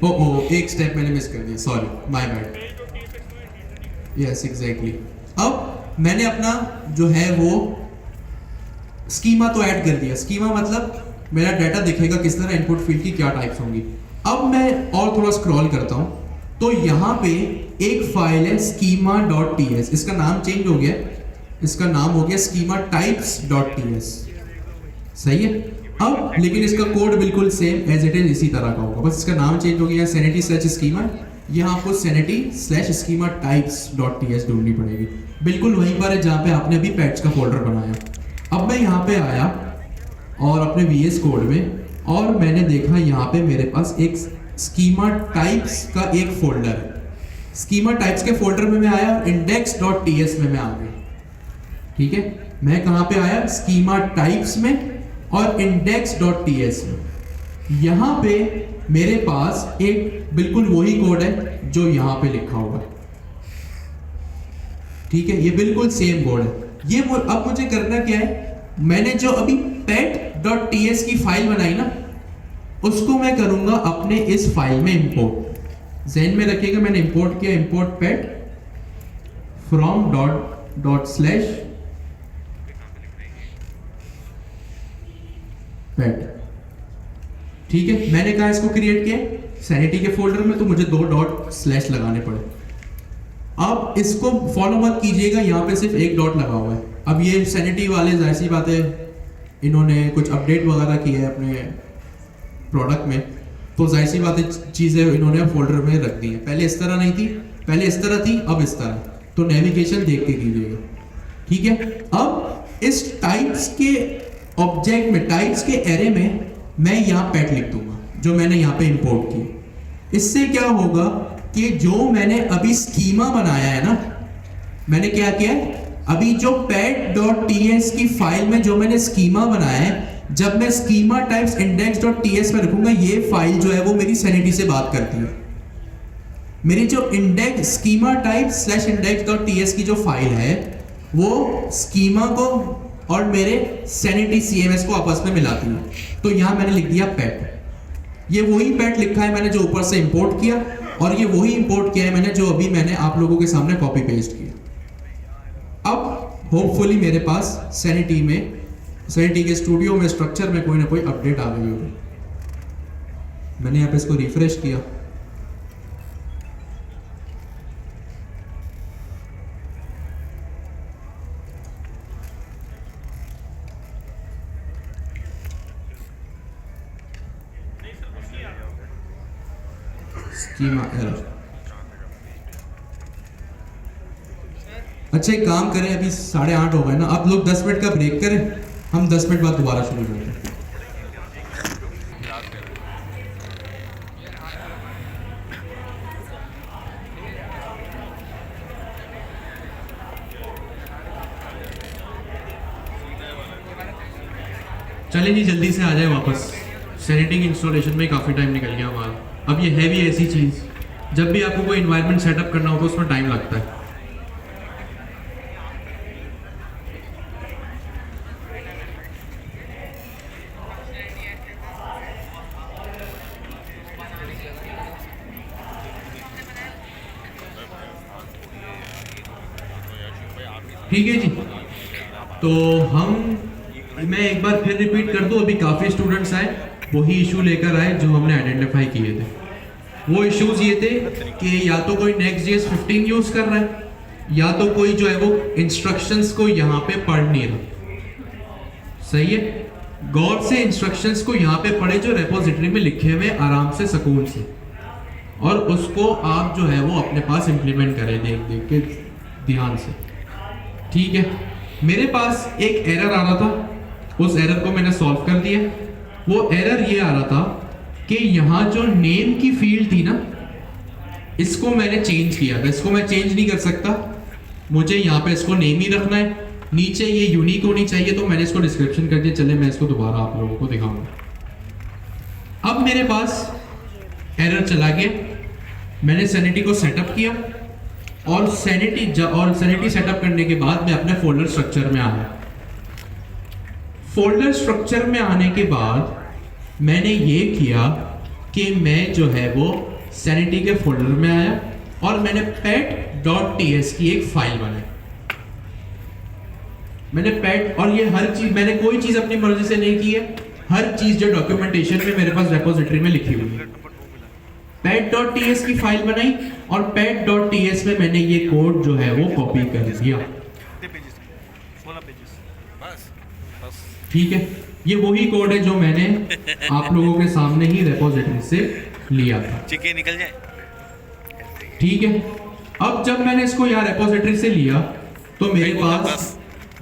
A: ओ एक स्टेप मैंने मिस कर दिया, sorry, my bad. Yes exactly. अब मैंने अपना जो है वो स्कीमा तो ऐड कर दिया। स्कीमा मतलब मेरा डाटा दिखेगा किस तरह, इनपुट फील्ड की क्या टाइप्स होंगी। अब मैं और थोड़ा स्क्रॉल करता हूं तो यहाँ पे एक फाइल है schema.ts। इसका नाम चेंज हो गया, इसका नाम हो गया schema-types.ts। सही है। अब लेकिन इसका कोड बिल्कुल सेम एज इट इज इसी तरह का होगा, बस इसका नाम चेंज हो गया, sanity/schema। यहाँ आपको sanity/schema-types.ts ढूंढनी पड़ेगी, बिल्कुल वहीं पर है जहाँ पे आपने अभी पैच का फोल्डर बनाया। अब मैं यहाँ पे आया और अपने VS कोड में, और मैंने देखा यहाँ पे मेरे पास एक schema-types का एक फोल्डर है। schema-types के फोल्डर में मैं आया और index.ts में मैं आ गया। ठीक है, मैं कहाँ पे आया, schema-types में और index.ts में। यहाँ पे मेरे पास एक बिल्कुल वही कोड है जो यहाँ पे लिखा हुआ है। ठीक है, ये बिल्कुल सेम कोड है। ये अब मुझे करना क्या है, मैंने जो अभी pad.ts की फाइल बनाई ना, उसको मैं करूंगा अपने इस फाइल में इंपोर्ट। ज़हन में रखिएगा, मैंने इंपोर्ट किया, इंपोर्ट pad from ./pad। ठीक है, मैंने कहा इसको क्रिएट किया सैनिटी के फोल्डर में, तो मुझे 2 डॉट/ लगाने पड़े। अब इसको फॉलो मत कीजिएगा, यहाँ पे सिर्फ 1 डॉट लगा हुआ है। अब ये सैनिटी वाले जाहिर सी बात है, इन्होंने कुछ अपडेट वगैरह की है अपने प्रोडक्ट में, तो जाहिर सी बात है चीज़ें इन्होंने फोल्डर में रख दी हैं। पहले इस तरह नहीं थी, पहले इस तरह थी, अब इस तरह। तो नेविगेशन देख के कीजिएगा। ठीक है, अब इस टाइप्स के ऑब्जेक्ट में, टाइप्स के एरे में मैं यहाँ पैट लिख दूंगा जो मैंने यहाँ पे इंपोर्ट की। इससे क्या होगा कि जो मैंने अभी स्कीमा बनाया है ना, मैंने क्या किया है, अभी जो pad.ts की फाइल में जो मैंने स्कीमा बनाया है, जब मैं schema-types index.ts में रखूंगा, ये फाइल जो है वो मेरी सैनिटी से बात करती है। मेरी जो index schema-types/index.ts की जो फाइल है वो स्कीमा को और मेरे सैनिटी CMS को आपस में मिलाती है। तो यहाँ मैंने लिख दिया pad। ये वही pad लिखा है मैंने जो ऊपर से इंपोर्ट किया, और ये वही इंपोर्ट किया है मैंने जो अभी मैंने आप लोगों के सामने कॉपी पेस्ट किया। अब होपफुली मेरे पास सैनिटी के स्टूडियो में स्ट्रक्चर में कोई ना कोई अपडेट आ गई होगी। मैंने यहाँ पे इसको रिफ्रेश किया, स्कीमा एरर। अच्छा एक काम करें, अभी 8:30 हो गए ना, आप लोग 10 मिनट का ब्रेक करें, हम 10 मिनट बाद दोबारा शुरू करते हैं। चलें जी, जल्दी से आ जाए वापस। सैनिटी की इंस्टॉलेशन में काफ़ी टाइम निकल गया हमारा। अब ये है भी ऐसी चीज़, जब भी आपको कोई इन्वायरमेंट सेटअप करना हो तो उसमें टाइम लगता है। ठीक है जी। तो मैं एक बार फिर रिपीट कर दूं, अभी काफ़ी स्टूडेंट्स आए वही इशू लेकर आए जो हमने आइडेंटिफाई किए थे। वो इश्यूज ये थे कि या तो कोई Next.js 15 यूज़ कर रहा है, या तो कोई जो है वो इंस्ट्रक्शंस को यहाँ पे पढ़ नहीं रहा। सही है, गौर से इंस्ट्रक्शंस को यहाँ पे पढ़े जो रेपोजिटरी में लिखे हुए आराम से सुकून से, और उसको आप जो है वो अपने पास इंप्लीमेंट करें देख देख के ध्यान से। ठीक है, मेरे पास एक एरर आ रहा था, उस एरर को मैंने सॉल्व कर दिया। वो एरर ये आ रहा था कि यहाँ जो नेम की फील्ड थी ना, इसको मैंने चेंज किया था। इसको मैं चेंज नहीं कर सकता, मुझे यहाँ पे इसको नेम ही रखना है, नीचे ये यूनिक होनी चाहिए, तो मैंने इसको डिस्क्रिप्शन कर दिया। चले मैं इसको दोबारा आप लोगों को दिखाऊंगा। अब मेरे पास एरर चला गया, मैंने सैनिटी को सेटअप किया, और सैनिटी सेटअप करने के बाद मैं अपने फोल्डर स्ट्रक्चर में आया। फोल्डर स्ट्रक्चर में आने के बाद मैंने ये किया कि मैं जो है वो सैनिटी के फोल्डर में आया और मैंने pet.ts की एक फाइल बनाई। मैंने पेट, और ये हर चीज, मैंने कोई चीज अपनी मर्जी से नहीं की है, हर चीज जो डॉक्यूमेंटेशन में मेरे पास रेपोजिटरी में लिखी हुई है। pet.ts की फाइल बनाई और pet.ts में मैंने ये कोड जो है वो कॉपी कर दिया।
B: 16 पेजेस बस।
A: ठीक है, ये वही कोड है जो मैंने आप लोगों के सामने ही रेपोजिटरी से लिया था।
B: चिके निकल जाए।
A: ठीक है, अब जब मैंने इसको यहाँ रेपोजिटरी से लिया तो मेरे पास,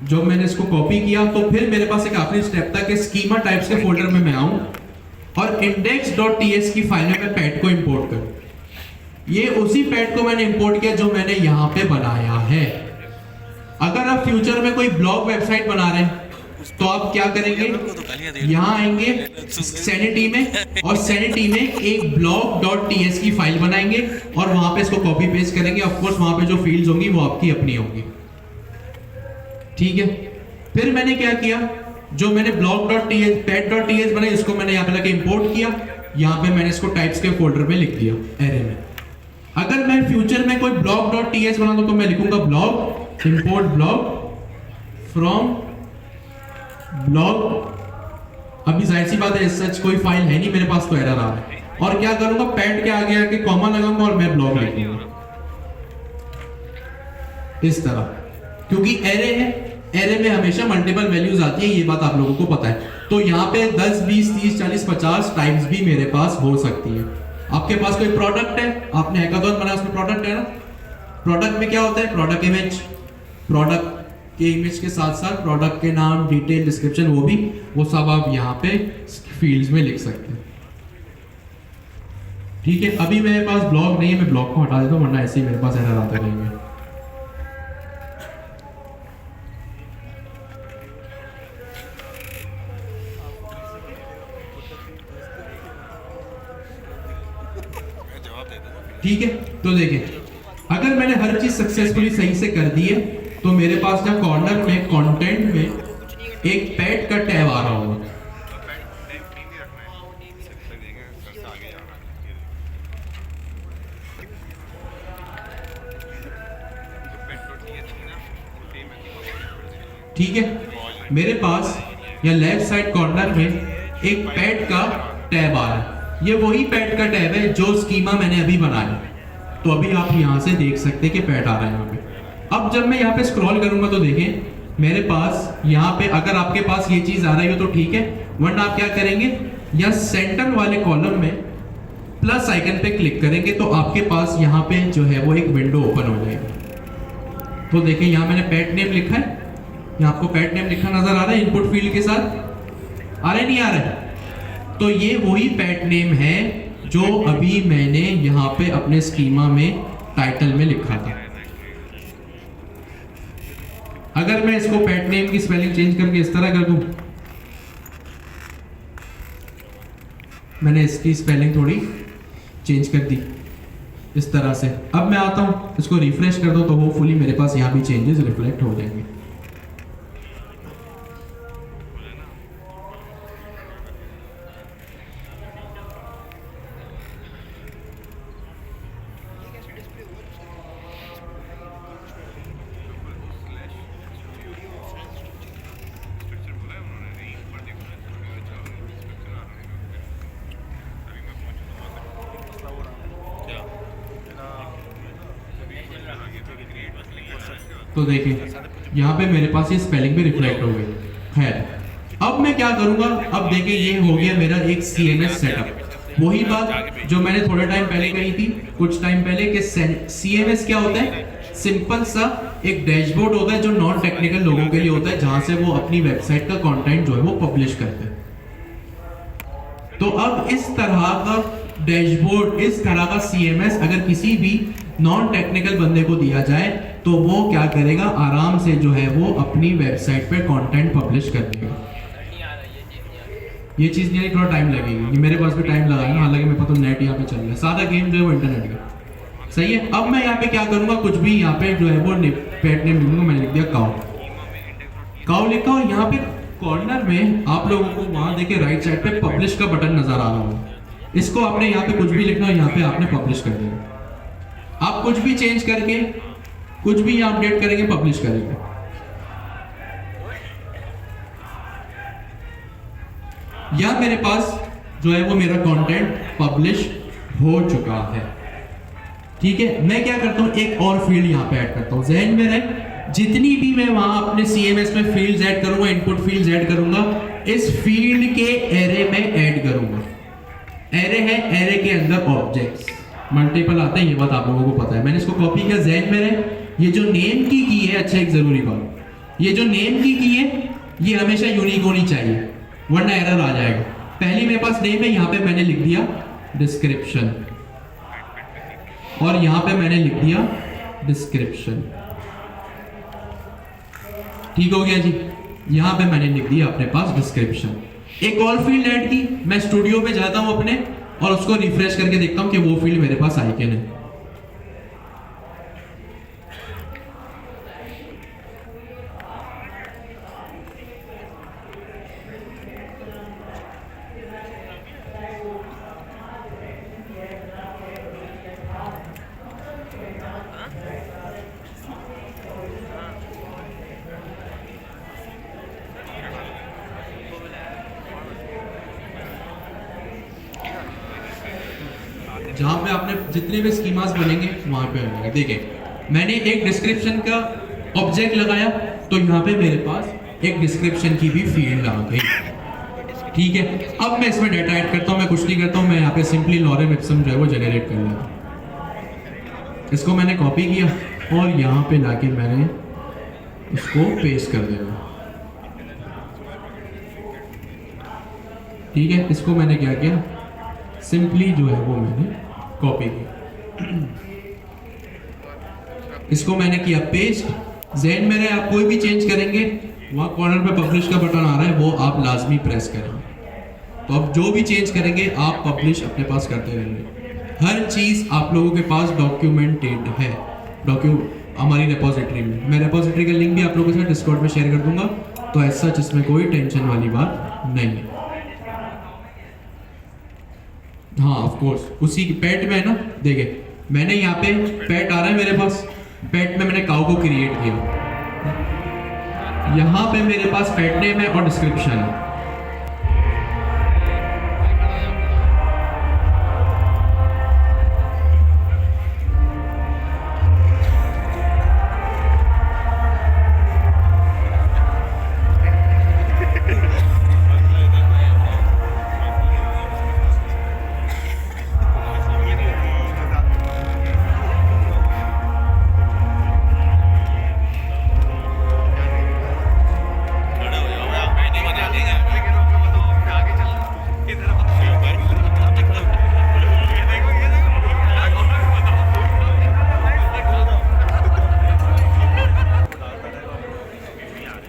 A: जब मैंने इसको कॉपी किया तो फिर मेरे पास एक आखिरी स्टेप था कि स्कीमा टाइप्स के फोल्डर में मैं आऊं और index.ts की फाइल में मैं पैट को इंपोर्ट करूं। ये उसी पैट को मैंने इंपोर्ट किया जो मैंने यहाँ पे बनाया है। अगर आप फ्यूचर में कोई ब्लॉग वेबसाइट बना रहे हैं तो आप क्या करेंगे, यहाँ आएंगे सैनिटी में और सैनिटी में एक blog.ts की फाइल बनाएंगे और वहां पे इसको कॉपी पेस्ट करेंगे। ऑफ कोर्स वहां पे जो फील्ड्स होंगी वो आपकी अपनी होंगी। ठीक है, फिर मैंने क्या किया, जो मैंने blog.ts pet.ts बनाई इसको मैंने यहाँ पे लाके इंपोर्ट किया। यहाँ पे मैंने इसको टाइप्स के फोल्डर में लिख दिया एरे में। अगर मैं फ्यूचर में कोई blog.ts बना दूं तो मैं लिखूंगा blog import blog from blog। अभी जाहिर सी बात है सच कोई फाइल है नहीं मेरे पास, तो एरर आ रहा है। और क्या करूंगा, पैट के आगे आके कॉमा लगाऊंगा और मैं ब्लॉग लिखूंगा इस तरह, क्योंकि एरे है, एरे में हमेशा मल्टीपल वैल्यूज आती है, ये बात आप लोगों को पता है। तो यहाँ पे 10 20 30 40 50 टाइम्स भी मेरे पास हो सकती है। आपके पास कोई प्रोडक्ट है, आपने हैकाथॉन बनाया, उसमें प्रोडक्ट है ना, प्रोडक्ट में क्या होता है, प्रोडक्ट इमेज, प्रोडक्ट के इमेज के साथ साथ प्रोडक्ट के नाम, डिटेल, डिस्क्रिप्शन, वो सब आप यहाँ पे फील्ड्स में लिख सकते हैं। ठीक है, अभी मेरे पास ब्लॉग नहीं है, मैं ब्लॉग को हटा देता हूँ वरना ऐसे ही मेरे पास एरर आते रहेंगे। ठीक है, तो देखें, अगर मैंने हर चीज सक्सेसफुली सही से कर दी है तो मेरे पास ना कॉर्नर में कंटेंट में एक पैट का टैब आ रहा होगा। ठीक है, मेरे पास या लेफ्ट साइड कॉर्नर में एक पैट का टैब आ रहा है। ये वही पैट का टैब है जो स्कीमा मैंने अभी बनाया। तो अभी आप यहाँ से देख सकते हैं कि पैट आ रहा है यहाँ पे। अब जब मैं यहाँ पे स्क्रॉल करूंगा तो देखें मेरे पास यहाँ पे, अगर आपके पास ये चीज आ रही हो तो ठीक है, वरना आप क्या करेंगे, या सेंटर वाले कॉलम में प्लस आइकन पे क्लिक करेंगे तो आपके पास यहाँ पे जो है वो एक विंडो ओपन हो जाएगी। तो देखें यहाँ मैंने पैट नेम लिखा है, यहाँ आपको पैट नेम लिखा नजर आ रहा है इनपुट फील्ड के साथ, आ रहा है नहीं आ रहा है? तो ये वही पैट नेम है जो अभी मैंने यहाँ पे अपने स्कीमा में टाइटल में लिखा था। अगर मैं इसको पैट नेम की स्पेलिंग चेंज करके इस तरह कर दूं, मैंने इसकी स्पेलिंग थोड़ी चेंज कर दी इस तरह से। अब मैं आता हूं, इसको रिफ्रेश कर दो तो होपफुली मेरे पास यहाँ भी चेंजेस रिफ्लेक्ट हो जाएंगे। तो देखिए यहाँ पे मेरे पास ये स्पेलिंग भी रिफ्लेक्ट हो गई। खैर, अब मैं क्या करूँगा, अब देखिए ये हो गया मेरा एक CMS सेटअप। वही बात जो मैंने थोड़े टाइम पहले कही थी, कुछ टाइम पहले, कि CMS क्या होता है? सिंपल सा एक डैशबोर्ड होता है जो नॉन टेक्निकल लोगों के लिए होता है, जहां से वो अपनी वेबसाइट का कंटेंट जो है वो पब्लिश करते हैं। तो अब इस तरह का डैशबोर्ड, इस तरह का CMS अगर किसी भी नॉन टेक्निकल बंदे को दिया जाए तो वो क्या करेगा, आराम से जो है वो अपनी वेबसाइट पे कंटेंट पब्लिश कर देगा। ये चीज़ नहीं, थोड़ा टाइम लगेगी, ये मेरे पास भी टाइम लगा है ना, हालांकि मेरे पास तो नेट यहाँ पे चल रहा है, सारा गेम जो है वो इंटरनेट का सही है। अब मैं यहाँ पे क्या करूँगा, कुछ भी यहाँ पे जो है वो पेट नेम लिखूंगा, मैंने लिख दिया काउ लिखा, और यहाँ पे कॉर्नर में आप लोगों को वहाँ देखिए राइट साइड पे पब्लिश का बटन नजर आ रहा होगा, इसको आपने यहाँ पे कुछ भी लिखना, यहाँ पे आपने पब्लिश कर देना। आप कुछ भी चेंज करके, कुछ भी यहाँ अपडेट करेंगे, पब्लिश करेंगे। या मेरे पास जो है वो मेरा कंटेंट पब्लिश हो चुका है। ठीक है, मैं क्या करता हूं, एक और फील्ड यहाँ पे ऐड करता हूं। ज़हन में रहे, जितनी भी मैं वहां अपने CMS में फील्ड्स ऐड करूंगा, इनपुट फील्ड्स ऐड करूंगा, इस फील्ड के एरे में ऐड करूंगा। एरे है, एरे के अंदर ऑब्जेक्ट्स मल्टीपल आते हैं, ये बात आप लोगों को पता है, मैंने इसको कॉपी किया। ज़हन में रहे, ये जो नेम की है, अच्छा एक जरूरी बात, ये जो नेम की है ये हमेशा यूनिक होनी चाहिए, वरना एरर आ जाएगा। पहली मेरे पास नेम है, यहाँ पे मैंने लिख दिया डिस्क्रिप्शन, और यहाँ पे मैंने लिख दिया डिस्क्रिप्शन। ठीक हो गया जी, यहाँ पे मैंने लिख दिया अपने पास डिस्क्रिप्शन। एक और फील्ड ऐड की, मैं स्टूडियो पे जाता हूँ अपने और उसको रिफ्रेश करके देखता हूँ कि वो फील्ड मेरे पास आई कि नहीं। जहां पे आपने जितने भी स्कीमास बनेंगे वहां पे बनेंगे। देखिए, मैंने एक डिस्क्रिप्शन का ऑब्जेक्ट लगाया, तो यहाँ पे मेरे पास एक डिस्क्रिप्शन की भी फील्ड आ गई। ठीक है, अब मैं इसमें डाटा ऐड करता हूँ, मैं कुछ नहीं करता हूँ, मैं यहाँ पे सिंपली लॉरेम इप्सम जो है वो जनरेट कर लेता हूँ। इसको मैंने कॉपी किया और यहाँ पे लाके मैंने उसको पेस्ट कर दिया। ठीक है, इसको मैंने क्या किया, सिंपली जो है वो मैंने कॉपी किया, इसको मैंने किया पेस्ट। ज़हन में रहे, आप कोई भी चेंज करेंगे, वहाँ कॉर्नर पे पब्लिश का बटन आ रहा है, वो आप लाजमी प्रेस करेंगे। तो अब जो भी चेंज करेंगे आप पब्लिश अपने पास करते रहेंगे। हर चीज़ आप लोगों के पास डॉक्यूमेंटेड है, हमारी रेपोजिटरी में। मैं रेपोजिटरी का लिंक भी आप लोगों के साथ डिस्कॉर्ड में शेयर कर दूंगा, तो ऐसा इसमें कोई टेंशन वाली बात नहीं है। हाँ ऑफ कोर्स, उसी की पेट में है ना। देखिए, मैंने यहाँ पे पेट आ रहा है मेरे पास, पेट में मैंने काउ को क्रिएट किया, यहाँ पे मेरे पास पेट नेम है और डिस्क्रिप्शन है।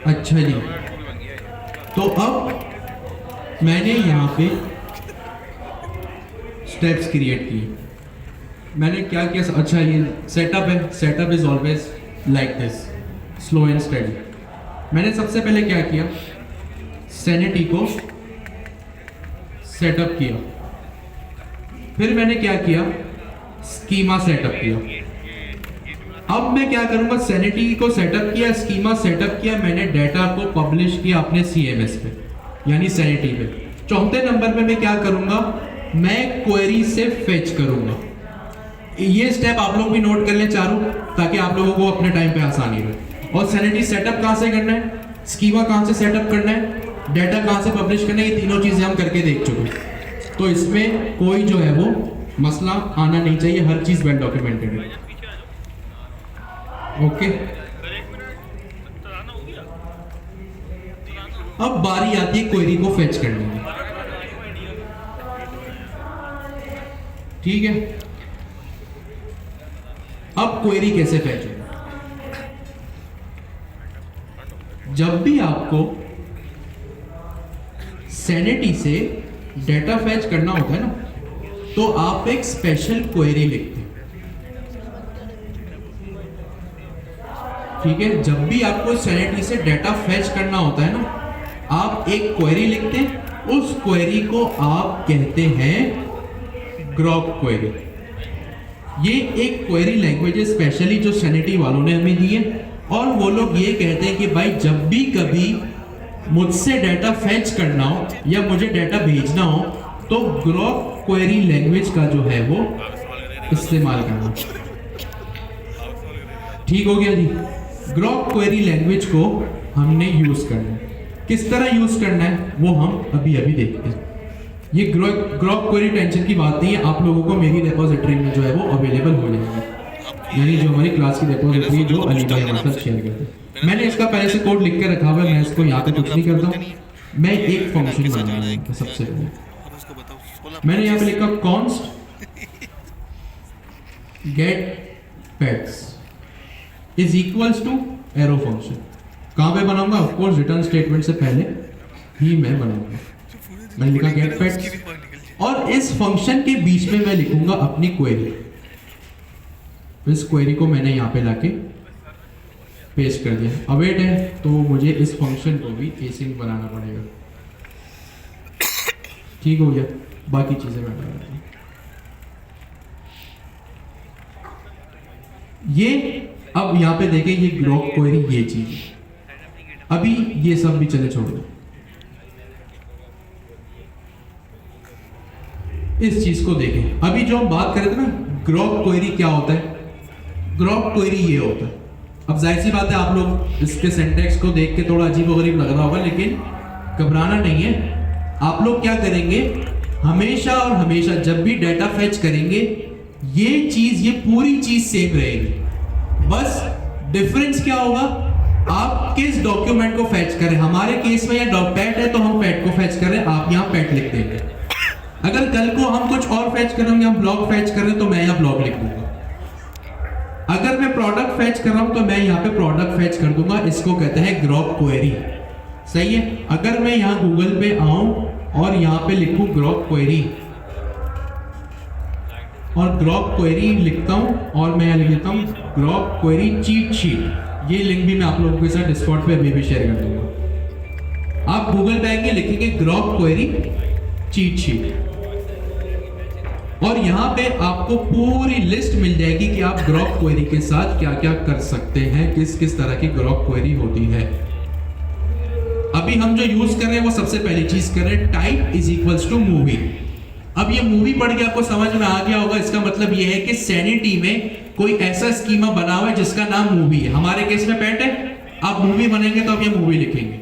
A: अच्छा जी, तो अब मैंने यहाँ पे स्टेप्स क्रिएट किए। मैंने क्या किया, अच्छा ये सेटअप है, setup is always like this, slow and study. मैंने सबसे पहले क्या किया, सैनिटी को सेटअप किया, फिर मैंने क्या किया, स्कीमा सेटअप किया। अब मैं क्या करूंगा, सैनिटी को सेटअप किया, स्कीमा सेटअप किया, मैंने डाटा को पब्लिश किया अपने CMS पे, यानी सैनिटी पे। चौथे नंबर पे मैं क्या करूंगा, मैं क्वेरी से फेच करूंगा। ये स्टेप आप लोग भी नोट कर लें चारों, ताकि आप लोगों को अपने टाइम पे आसानी रहे। और सैनिटी सेटअप कहां से करना है, स्कीमा कहां से सेटअप करना है, डेटा कहां से पब्लिश करना है, ये तीनों चीजें हम करके देख चुके हैं। तो इसमें कोई जो है वो मसला आना नहीं चाहिए, हर चीज वेल डॉक्यूमेंटेड है। ओके, अब बारी आती है क्वेरी को फेच करने की। ठीक है, अब क्वेरी कैसे फेच होगी? जब भी आपको सैनिटी से डेटा फेच करना होता है ना, तो आप एक स्पेशल क्वेरी लिखते हैं। ठीक है, जब भी आपको सैनिटी से डेटा फेच करना होता है ना, आप एक क्वेरी लिखते हैं, उस क्वेरी को आप कहते हैं ग्रॉक क्वेरी। ये एक क्वेरी लैंग्वेज है स्पेशली जो सैनिटी वालों ने हमें दी है, और वो लोग ये कहते हैं कि भाई जब भी कभी मुझसे डेटा फेच करना हो या मुझे डेटा भेजना हो, तो ग्रॉक क्वेरी लैंग्वेज का जो है वो इस्तेमाल करना। ठीक हो गया जी, ग्रॉक क्वेरी लैंग्वेज को हमने यूज करना है। किस तरह यूज करना है वो हम अभी अभी देखते हैं। ये ग्रॉक क्वेरी टेंशन की बात नहीं है, आप लोगों को मेरी रेपोजिटरी में जो है वो अवेलेबल हो जाएगी, यानी जो हमारी क्लास की रेपोजिटरी जो अली भाई हमारे साथ शेयर करते हैं। मैंने इसका पहले से कोड लिख के रखा हुआ है, मैं इसको यहाँ पे कुछ नहीं करता हूँ। मैं एक फंक्शन बनाना है सबसे पहले। मैंने यहाँ पे लिखा const get pets is equals to arrow function. कहाँ पे बनाऊंगा? ऑफ कोर्स रिटर्न स्टेटमेंट से पहले ही मैं बनाऊंगा। मैंने लिखा गेट पेट्स, और इस फंक्शन के बीच में मैं लिखूंगा अपनी क्वेरी। इस क्वेरी को मैंने यहाँ पे लाके पेस्ट कर दिया। अवेट है तो मुझे इस फंक्शन को भी एसिंक बनाना पड़ेगा। ठीक हो गया, बाकी चीजें मैं बता देता हूं। ये अब यहाँ पे देखें, ये ग्रॉक क्वेरी ये चीज, अभी ये सब भी चले छोड़ दो, इस चीज को देखें। अभी जो हम बात कर रहे थे ना ग्रॉक क्वेरी क्या होता है, ग्रॉक क्वेरी ये होता है। अब जाहिर सी बात है आप लोग इसके सिंटैक्स को देख के थोड़ा अजीब गरीब लग रहा होगा, लेकिन घबराना नहीं है। आप लोग क्या करेंगे, हमेशा और हमेशा जब भी डेटा फेच करेंगे, ये चीज, ये पूरी चीज सेम रहेगी। बस डिफरेंस क्या होगा, आप किस डॉक्यूमेंट को फेच करें। हमारे केस में या पैट है तो हम पैट को फेच करें, आप यहाँ पैट लिख देंगे। अगर कल को हम कुछ और फेच करेंगे, हम ब्लॉग फेच करें, तो मैं यहाँ ब्लॉग लिख दूंगा। अगर मैं प्रोडक्ट फेच कर रहा हूं तो मैं यहाँ पे प्रोडक्ट फेच कर दूंगा। इसको कहते हैं ग्रॉक क्वेरी। सही है। अगर मैं यहाँ गूगल पे आऊं और यहाँ पे लिखूं ग्रॉक क्वेरी और ग्रॉक क्वेरी लिखता हूं, और मैं यहाँ लिख देता हूं ग्रॉक क्वेरी चीट शीट। ये लिंक भी मैं आप लोगों के साथ डिस्कॉर्ड पे अभी भी शेयर कर दूंगा। आप गूगल पे आएंगे, लिखेंगे ग्रॉक क्वेरी चीट शीट, और यहाँ पे आपको पूरी लिस्ट मिल जाएगी कि आप ग्रॉक क्वेरी के साथ क्या क्या कर सकते हैं, किस किस तरह की ग्रॉक क्वेरी होती है। अभी हम जो यूज कर रहे हैं वो सबसे पहली चीज कर रहे हैं, type is equals to movie. अब ये मूवी पढ़ के आपको समझ में आ गया होगा, इसका मतलब ये है कि सैनिटी में कोई ऐसा स्कीमा बना हुआ है जिसका नाम मूवी है। हमारे केस में पेट है, आप मूवी बनेंगे तो आप ये मूवी लिखेंगे,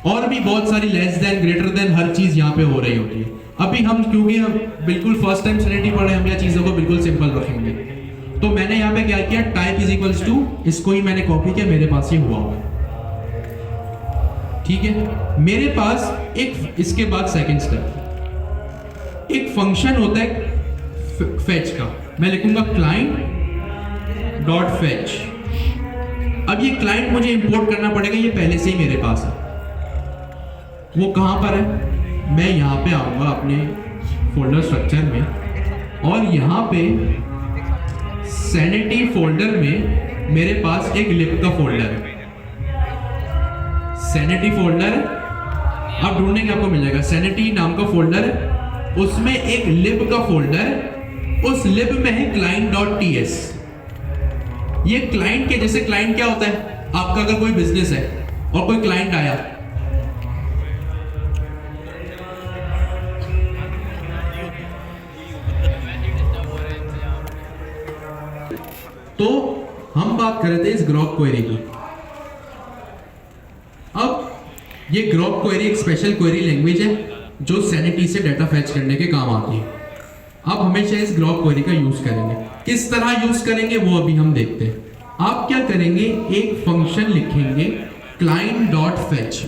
A: और भी बहुत सारी लेस देन, ग्रेटर देन, हर चीज यहाँ पे हो रही होती है। अभी हम क्योंकि हम बिल्कुल फर्स्ट टाइम सैनिटी पढ़ रहे हैं, हम यह चीजों को बिल्कुल सिंपल रखेंगे। तो मैंने यहाँ पे क्या किया, टाइप इज इक्वल्स टू, इसको ही मैंने कॉपी किया, मेरे पास ये हुआ। ठीक है, मेरे पास एक, इसके बाद सेकंड स्टेप, एक फंक्शन होता है फेच का। मैं लिखूंगा क्लाइंट डॉट फेच। अब ये क्लाइंट मुझे इंपोर्ट करना पड़ेगा, ये पहले से ही मेरे पास है। वो कहां पर है, मैं यहाँ पे आऊंगा अपने फोल्डर स्ट्रक्चर में, और यहाँ पे सैनिटी फोल्डर में मेरे पास एक लिब का फोल्डर है। सैनिटी फोल्डर है, आप ढूंढेंगे आपको मिल जाएगा। सैनिटी नाम का फोल्डर है, उसमें एक लिब का फोल्डर है, उस लिब में है client.ts। ये क्लाइंट के जैसे, क्लाइंट क्या होता है, आपका अगर कोई बिजनेस है और कोई क्लाइंट आया, तो हम बात कर रहे थे इस ग्रॉक क्वेरी की। ये ग्रॉक क्वेरी एक स्पेशल क्वेरी लैंग्वेज है जो सैनिटी से डाटा फैच करने के काम आती है। आप हमेशा इस ग्रॉक क्वेरी का यूज करेंगे। किस तरह यूज करेंगे वो अभी हम देखते हैं। आप क्या करेंगे, एक फंक्शन लिखेंगे क्लाइंट डॉट फैच।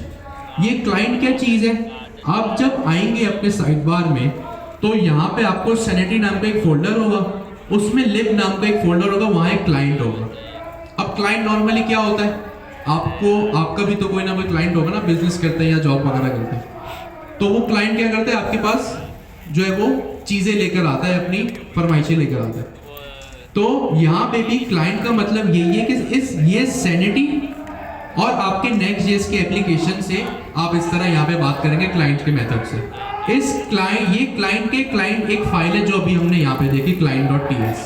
A: ये क्लाइंट क्या चीज है, आप जब आएंगे अपने साइड बार में तो यहाँ पे आपको सैनिटी नाम का एक फोल्डर होगा, उसमें लिब नाम का एक फोल्डर होगा, वहाँ एक क्लाइंट होगा। अब क्लाइंट नॉर्मली क्या होता है, आपका भी तो कोई ना कोई क्लाइंट होगा ना, बिजनेस करते हैं या जॉब वगैरह करते हैं, तो वो क्लाइंट क्या करते हैं, आपके पास जो है वो चीजें लेकर आता है, अपनी फरमाइशें लेकर आता है। तो यहाँ पे भी क्लाइंट का मतलब यही है कि ये सैनिटी और आपके Next.js के एप्लीकेशन से आप इस तरह यहाँ पे बात करेंगे क्लाइंट के मेथड से। ये क्लाइंट एक फाइल है जो अभी हमने यहाँ पे देखी client.ts।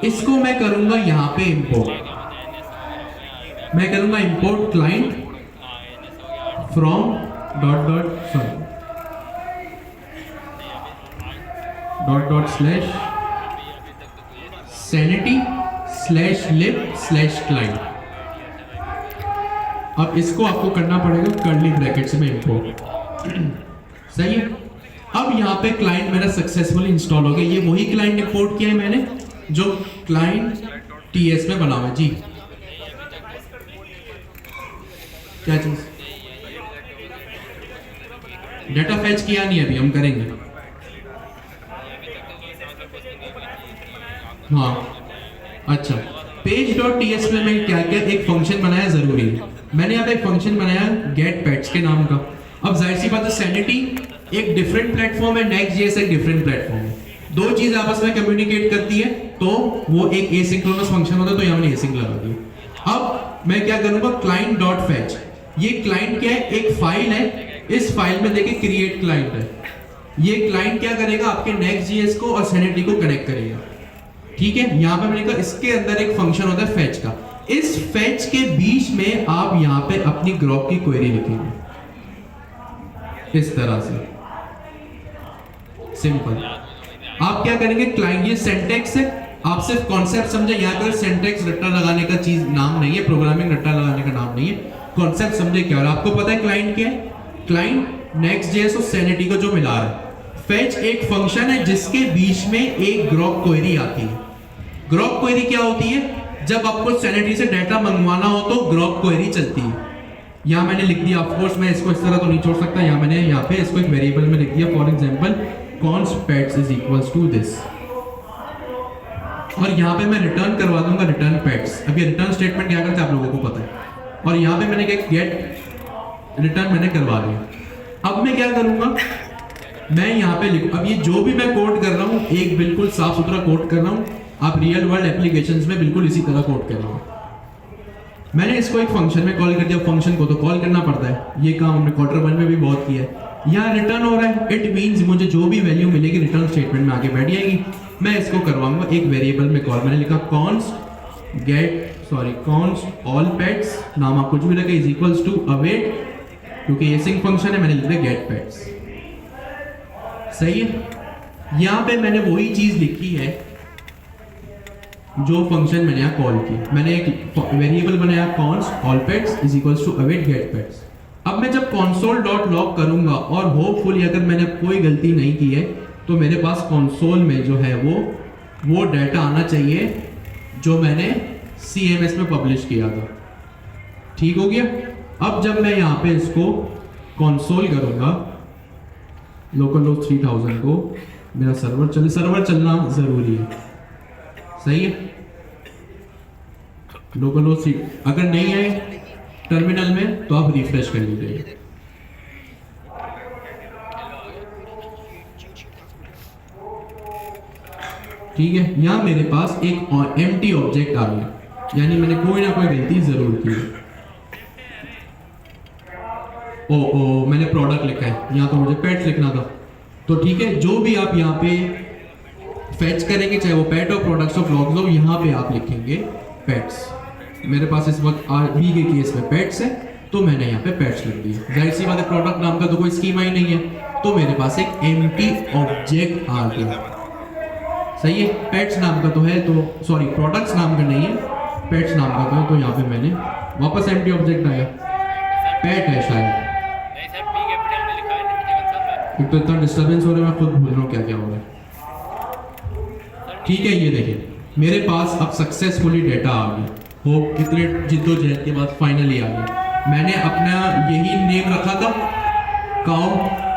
A: इसको मैं करूंगा यहाँ पे इंपोर्ट, मैं करूंगा इंपोर्ट क्लाइंट फ्रॉम sanity/lib/client। अब इसको आपको करना पड़ेगा कर्ली ब्रैकेट्स में इंपोर्ट। सही है। अब यहाँ पे क्लाइंट मेरा सक्सेसफुली इंस्टॉल हो गया। ये वही क्लाइंट इंपोर्ट किया है मैंने जो client.ts में बना हुआ है। जी क्या चीज, डेटा फैच किया नहीं, अभी हम करेंगे। हाँ अच्छा, page.ts में मैं क्या एक फंक्शन बनाया जरूरी है। मैंने यहाँ पे एक फंक्शन बनाया गेट पेट्स के नाम का। अब जाहिर सी बात है, सैनिटी एक डिफरेंट प्लेटफॉर्म है, Next.js एक डिफरेंट प्लेटफॉर्म है, दो चीज आपस में कम्युनिकेट करती है, तो वो एक एसिंक्रोनस फंक्शन होता है, तो यहाँ मैंने एसिंक लगा दिया। अब मैं क्या करूंगा, क्लाइंट डॉट फैच। ये क्लाइंट क्या है, एक फाइल है, इस फाइल में देखिए क्रिएट क्लाइंट है। ये क्लाइंट क्या करेगा, आपके Next.js को और सैनिटी को कनेक्ट करेगा। ठीक है, यहाँ पे मैंने कहा इसके अंदर एक फंक्शन होता है फैच का। इस फैच के बीच में आप यहाँ पे अपनी ग्रॉक की क्वेरी लिखेंगे इस तरह से, सिंपल। आप क्या करेंगे, क्लाइंट, ये सिंटैक्स है, आप सिर्फ कॉन्सेप्ट समझे। यहाँ पर सिंटैक्स रट्टा लगाने का चीज नाम नहीं है, प्रोग्रामिंग रट्टा लगाने का नाम नहीं है, कॉन्सेप्ट समझे क्या है। आपको पता है क्लाइंट क्या है, क्लाइंट Next.js और सैनिटी को जो मिला है। फैच एक फंक्शन है जिसके बीच में एक ग्रॉक क्वेरी आती है। ग्रॉक क्वेरी क्या होती है, जब आपको सैनिटी से डाटा मंगवाना हो तो ग्रॉक क्वेरी चलती है। यहाँ मैंने लिख दिया, ऑफ कोर्स मैं इसको इस तरह तो नहीं छोड़ सकता, यहाँ मैंने यहाँ पे इसको एक वेरिएबल में लिख दिया, for example const pets is equals to this, और यहाँ पे मैं रिटर्न करवा दूंगा रिटर्न पेट्स। अब ये रिटर्न स्टेटमेंट क्या करता है आप लोगों को पता है। और यहाँ पे मैंने क्या गेट रिटर्न मैंने करवा दिया। अब मैं क्या करूंगा, मैं यहाँ पे लिखूँ, अब ये जो भी मैं कोड कर रहा हूँ एक बिल्कुल साफ सुथरा कोड कर रहा हूँ। आप रियल वर्ल्ड एप्लीकेशंस में बिल्कुल इसी तरह कोड कर रहा हूँ। मैंने इसको एक फंक्शन में कॉल कर दिया, फंक्शन को तो कॉल करना पड़ता है, ये काम हमने Q1 में भी बहुत किया है। यहाँ रिटर्न हो रहा है, इट मीन्स मुझे जो भी वैल्यू मिलेगी रिटर्न स्टेटमेंट में आगे बैठ जाएगी। मैं इसको करवाऊंगा एक वेरिएबल में कॉल, मैंने लिखा const all pets, नाम आप कुछ भी रखे, इज इक्वल्स टू अवेट, क्योंकि एसिंग फंक्शन है, मैंने लिखा गेट पेट्स। सही है। यहाँ पे मैंने वही चीज लिखी है जो फंक्शन मैंने यहाँ कॉल की। मैंने एक वेरिएबल बनाया const all pets is equals to await get pets. अब मैं जब console.log करूंगा और होपफुली अगर मैंने कोई गलती नहीं की है तो मेरे पास कंसोल में जो है वो डाटा आना चाहिए जो मैंने CMS में पब्लिश किया था। ठीक हो गया। अब जब मैं यहाँ पे इसको कंसोल करूंगा, लोकल होस्ट 3000 को, मेरा सर्वर चलना जरूरी है। सही है। लोकल होस्ट अगर नहीं है टर्मिनल में तो आप रिफ्रेश कर लीजिए। ठीक है, यहां मेरे पास एक एम्प्टी ऑब्जेक्ट आ गया, यानी मैंने कोई ना कोई गलती जरूर की। ओ मैंने प्रोडक्ट लिखा है, यहां तो मुझे पेट्स लिखना था। तो ठीक है, जो भी आप यहाँ पे फैच करेंगे, चाहे वो पेट हो, प्रोडक्ट्स ऑफ लॉग्स हो, यहाँ पे आप लिखेंगे पेट्स। मेरे पास इस वक्त बी के केस में पेट्स है तो मैंने यहाँ पे पेट्स लिख दिया। जाहिर सी बात है, प्रोडक्ट नाम का तो कोई स्कीमा ही नहीं है, तो मेरे पास एक एम्प्टी ऑब्जेक्ट आ गया। सही है। पेट्स नाम का तो है, तो सॉरी प्रोडक्ट्स नाम का नहीं है, पेट्स नाम का तो है, तो यहाँ पे मैंने वापस एम्प्टी ऑब्जेक्ट आया, पेट है शायद। एक तो इतना डिस्टर्बेंस हो रहा है, मैं खुद भूल रहा हूँ क्या क्या हो रहा है। ठीक है, ये देखिए मेरे पास अब सक्सेसफुली डेटा आ गया। होप कितने जिद्दोजहद के बाद फाइनली आ गया। मैंने अपना यही नेम रखा था काउ,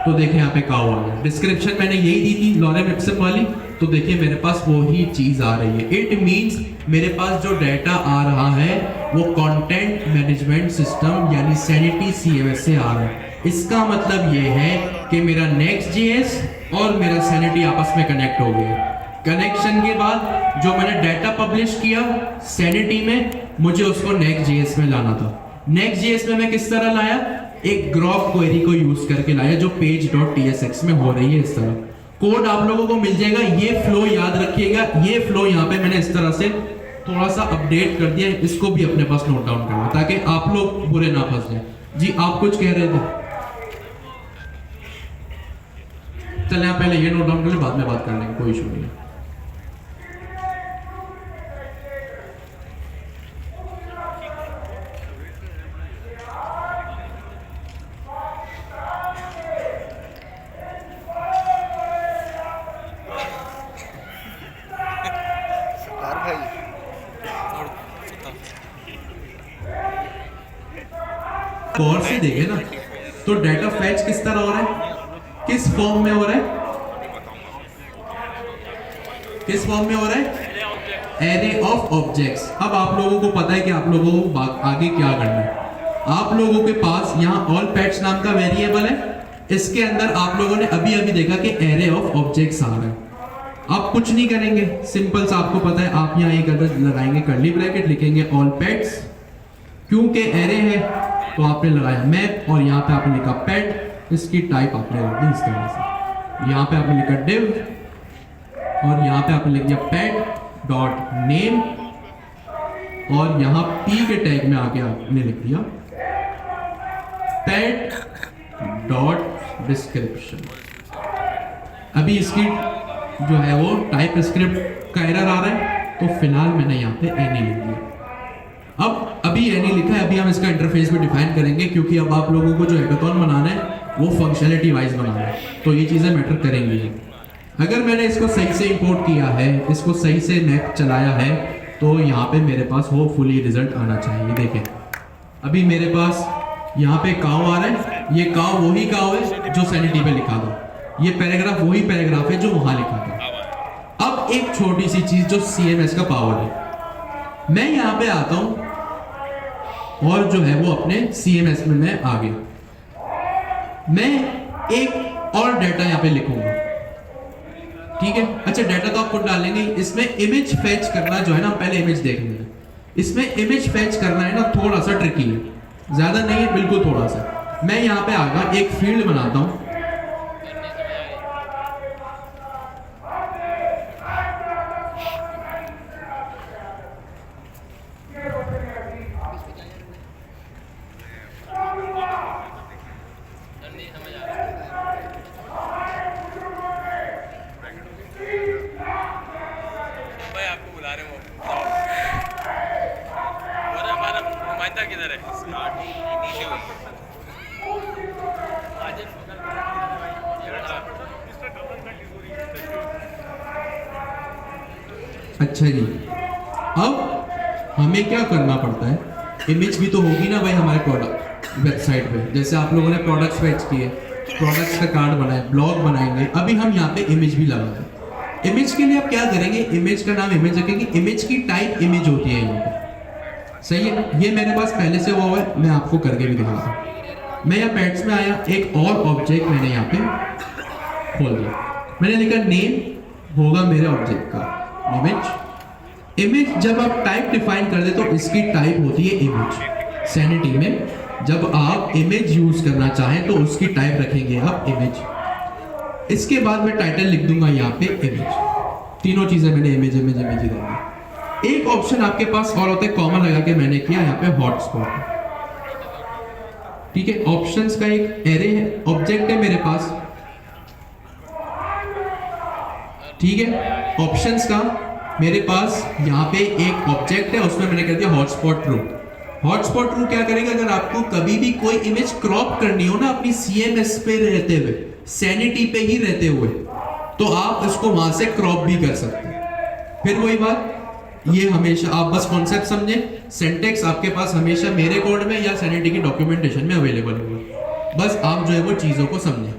A: तो देखिए यहाँ पे काउ आ गया। डिस्क्रिप्शन मैंने यही दी थी लॉरेम इप्सम वाली, तो देखिए मेरे पास वही चीज आ रही है। इट मींस मेरे पास जो डाटा आ रहा है वो कंटेंट मैनेजमेंट सिस्टम यानी सैनिटी सीएमएस से आ रहा है। इसका मतलब ये है कि मेरा नेक्स्ट.js और मेरा सैनिटी आपस में कनेक्ट हो गया। कनेक्शन के बाद जो मैंने डाटा पब्लिश किया सैनिटी में, मुझे उसको नेक्स्ट.js में लाना था। नेक्स्ट.js में मैं किस तरह लाया, एक ग्रॉक क्वेरी को यूज करके लाया जो page.tsx में हो रही है। इस तरह कोड आप लोगों को मिल जाएगा। ये फ्लो याद रखिएगा, ये फ्लो यहाँ पे मैंने इस तरह से थोड़ा सा अपडेट कर दिया है, इसको भी अपने पास नोट डाउन करना ताकि आप लोग बुरे ना फंस जाए। जी आप कुछ कह रहे थे, चले आप पहले ये नोट डाउन कर ले, बाद में बात कर लेंगे, कोई इशू नहीं है।
C: सरकार भाई और
A: गौर से देखे ना तो डाटा फैच किस तरह हो रहा है, किस फॉर्म में हो रहा है, किस फॉर्म में हो रहा है, एरे ऑफ ऑब्जेक्ट्स। अब आप लोगों को पता है कि आप लोगों को आगे क्या करना है। आप लोगों के पास यहाँ ऑल पैट्स नाम का वेरिएबल है, इसके अंदर आप लोगों ने अभी अभी देखा कि एरे ऑफ ऑब्जेक्ट्स आ रहा है। आप कुछ नहीं करेंगे, सिंपल सा आपको पता है, आप यहाँ एक अदद लगाएंगे कर्ली ब्रैकेट, लिखेंगे ऑल पेट्स, क्योंकि एरे है तो आपने लगाया मैप और यहाँ पे आपने लिखा पेट, इसकी टाइप आपने रख दी इस तरह से। यहाँ पे आपने लिखा डिव और यहाँ पे आपने लिख दिया पेट डॉट नेम और यहाँ पी के टैग में आके आपने लिख दिया पेट डॉट डिस्क्रिप्शन। अभी इसकी जो है वो टाइप स्क्रिप्ट का एरर आ रहा है, तो फिलहाल मैंने यहाँ पे एनी लिख दिया। अब अभी एनी लिखा है, अभी हम इसका इंटरफेस भी डिफाइन करेंगे क्योंकि अब आप लोगों को जो हैकाथॉन बनाना है वो फंक्शनलिटी वाइज बनाना है, तो ये चीज़ें मैटर करेंगी। अगर मैंने इसको सही से इंपोर्ट किया है, इसको सही से मैप चलाया है, तो यहाँ पे मेरे पास होपफुली रिजल्ट आना चाहिए। देखें अभी मेरे पास यहाँ पे काव आ रहा है, ये काव वही काव है जो सैनिटी पे लिखा था, ये पैराग्राफ वही पैराग्राफ है जो वहां लिखा था। अब एक छोटी सी चीज जो सीएमएस का पावर है, मैं यहाँ पे आता हूँ और जो है वो अपने सीएमएस में मैं आ गया, मैं एक और डाटा यहाँ पे लिखूंगा, ठीक है। अच्छा डाटा तो आप खुद डालेंगे, इसमें इमेज फैच करना जो है ना, पहले इमेज देख लेंगे। इसमें इमेज फैच करना है ना थोड़ा सा ट्रिकी है, ज्यादा नहीं है, बिल्कुल थोड़ा सा। मैं यहाँ पे आगा एक फील्ड बनाता हूँ,
C: भाई आपको बुला रहे हो और हमारा नुमाइंदा किधर है?
A: अच्छा जी, अब हमें क्या करना पड़ता है, इमेज भी तो होगी ना भाई हमारे प्रोडक्ट वेबसाइट पे। जैसे आप लोगों ने प्रोडक्ट्स फैच किए, प्रोडक्ट्स का कार्ड बनाए, ब्लॉग बनाएंगे, अभी हम यहाँ पे इमेज भी लगाएंगे। इमेज के लिए आप क्या करेंगे, इमेज का नाम इमेज रखेंगे, इमेज की टाइप इमेज होती है यहाँ पे, सही है। ये मेरे पास पहले से हुआ है, मैं आपको करके भी दिखाता हूँ। मैं यहाँ पैड्स में आया, एक और ऑब्जेक्ट मैंने यहाँ पे खोल दिया, मैंने लिखा नेम होगा मेरे ऑब्जेक्ट का इमेज। इमेज जब आप टाइप डिफाइन कर दे तो इसकी टाइप होती है इमेज। सैनिटी में जब आप इमेज यूज करना चाहें तो उसकी टाइप रखेंगे आप इमेज। इसके बाद मैं टाइटल लिख दूंगा यहाँ पे इमेज। तीनों चीजें मैंने इमेज इमेज इमेज ही डाली। एक ऑप्शन आपके पास और होता है, कॉमन लगा के मैंने किया यहाँ पे हॉटस्पॉट, ठीक है। ऑप्शंस का एक एरे है, ऑब्जेक्ट है मेरे पास, ठीक है। ऑप्शंस का मेरे पास यहाँ पे एक ऑब्जेक्ट है, उसमें मैंने कह दिया हॉटस्पॉट ट्रू। हॉटस्पॉट रूल क्या करेगा, अगर आपको कभी भी कोई इमेज क्रॉप करनी हो ना अपनी CMS पे रहते हुए, सैनिटी पे ही रहते हुए, तो आप इसको वहां से क्रॉप भी कर सकते हैं। फिर वही बात, ये हमेशा आप बस कॉन्सेप्ट समझें, सिंटेक्स आपके पास हमेशा मेरे कोड में या सैनिटी की डॉक्यूमेंटेशन में अवेलेबल होगा, बस आप जो है वो चीज़ों को समझें,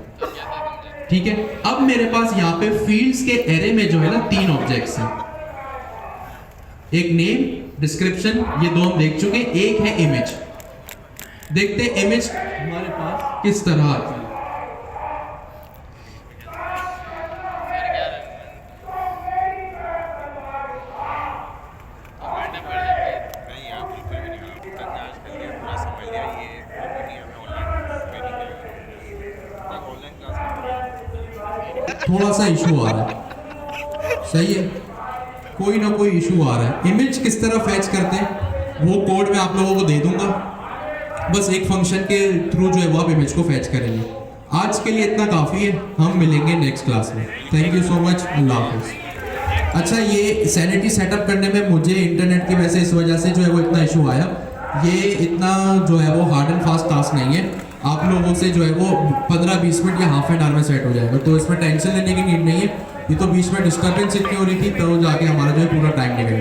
A: ठीक है। अब मेरे पास यहाँ पे फील्ड्स के एरे में जो है ना 3 ऑब्जेक्ट्स हैं, एक नेम, डिस्क्रिप्शन, ये 2 हम देख चुके हैं, एक है इमेज। देखते हैं इमेज हमारे पास किस तरह आती है।
B: नहीं यार बिल्कुल भी नहीं। तक आजकल ये पूरा समझ लिया, ये दुनिया में ऑनलाइन ट्रेनिंग है, ऑनलाइन क्लास
A: थोड़ा सा इशू आ रहा है, सही है, कोई ना कोई इशू आ रहा है। इमेज किस तरह फैच करते हैं वो कोड मैं आप लोगों को दे दूंगा, बस एक फंक्शन के थ्रू जो है वो आप इमेज को फैच करेंगे। आज के लिए इतना काफ़ी है, हम मिलेंगे नेक्स्ट क्लास में। थैंक यू सो मच, अल्लाह हाफिज़। अच्छा, ये सैनिटी सेटअप करने में मुझे इंटरनेट की वजह से इस वजह से जो है वो इतना इशू आया, ये इतना जो है वो हार्ड एंड फास्ट टास्क नहीं है, आप लोगों से जो है वो 15-20 मिनट या हाफ एन आवर में सेट हो जाएगा, तो इसमें टेंशन लेने की नीड नहीं है। ये तो बीच में डिस्टर्बेंस इतनी हो रही थी तो जाके हमारा जो है पूरा टाइम निकल गया।